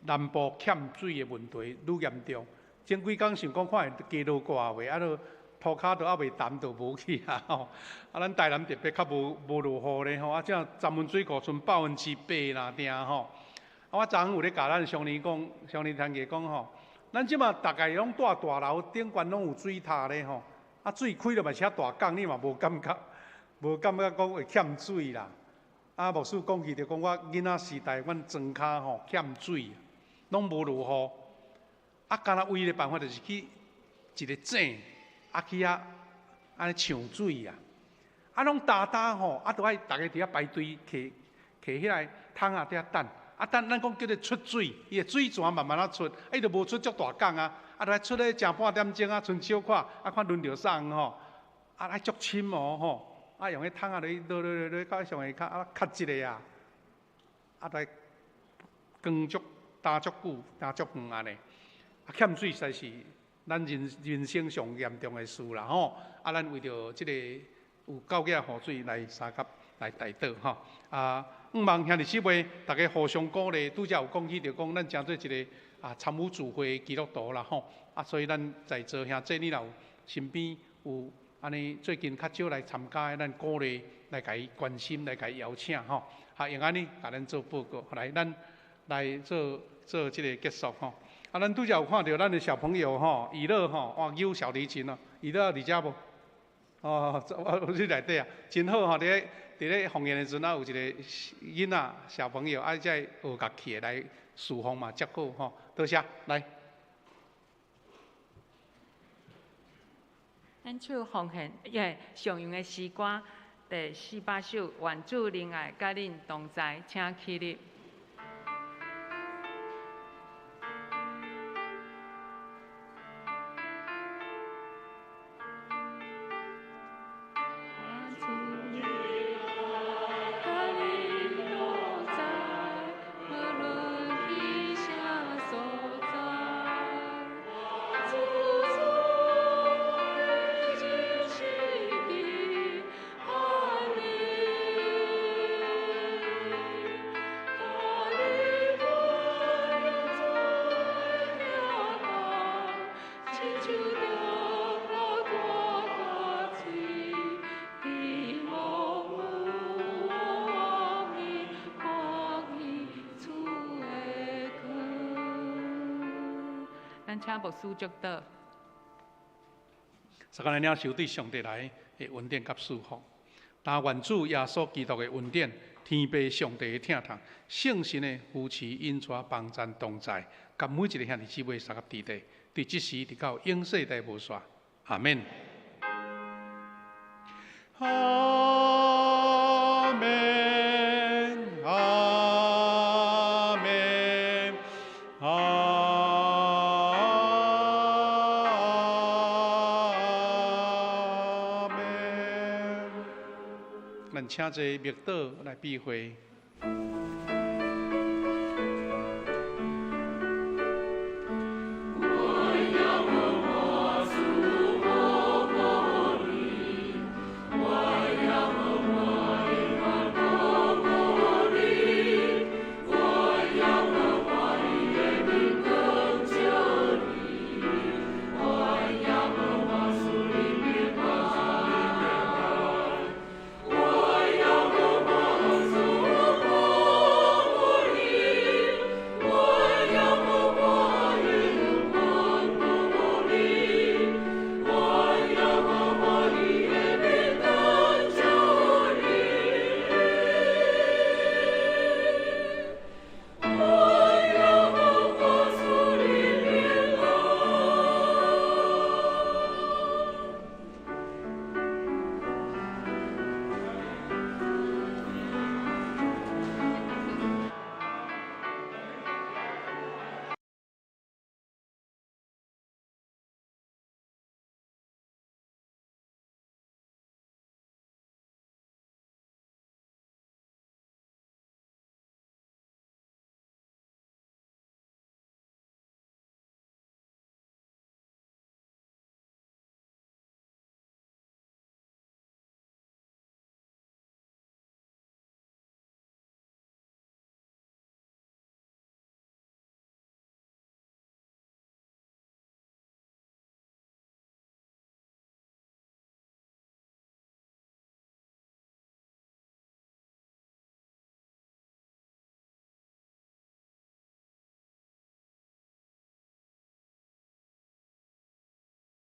南部欠水的问题愈严重。前几工想讲看会加落挂话，都涂骹都未淡就无去吼。咱台南特别较无落雨咧吼，这三分水库剩8%啦定吼。我昨昏有咧甲咱乡里团家讲吼。咱即马大概拢住大楼顶悬拢有水塔咧吼，水开了嘛是遐大港，你嘛无感觉讲会欠水啦。牧师讲起就讲我囡仔时代，阮庄骹吼欠水，拢无落雨。敢若唯一的办法就是去一个井，去安尼抢水拢打吼，都爱大家伫遐排队摕迄个桶底遐等。等咱讲叫做出水，伊个水泉慢慢出，伊就无出足大港都爱出咧正半点钟剩小可，看轮流送吼，爱足深吼，用迄桶落到上下较一个都爱光打足久，打足远安尼。欠水实在是咱人生上严重的事啦吼。咱为着即个有够格雨水来三甲来带倒吼。希望兄弟姊妹大家互相鼓励，拄则有讲起着讲，咱诚做一个参与聚会的基督徒啦吼。所以咱在座兄弟，你若有身边有安尼最近较少来参加的，咱鼓励来甲伊关心，来甲伊邀请吼。用安尼甲咱做报告，来咱来做即个结束吼。咱拄则有看到咱的小朋友吼，娱乐吼，哇，扭小提琴哦，娱乐伫遮无？我去内底真好吼！伫咧奉献的时阵有一个囡仔小朋友，才学乐器来侍奉嘛，足好吼！多谢，来。咱唱奉献上用的诗歌第48首《愿主仁爱甲恁同在》，请起立。请牧师祝祷。撒干领受对上帝来的恩典甲祝福，但愿主耶稣基督的恩典、天父上帝的疼痛，圣神的扶持引带帮赞同在，甲每一个兄弟姊妹三个地地，伫即时直到永世代无煞。阿免。阿免，阿免，阿免。咱请坐密祷来避讳。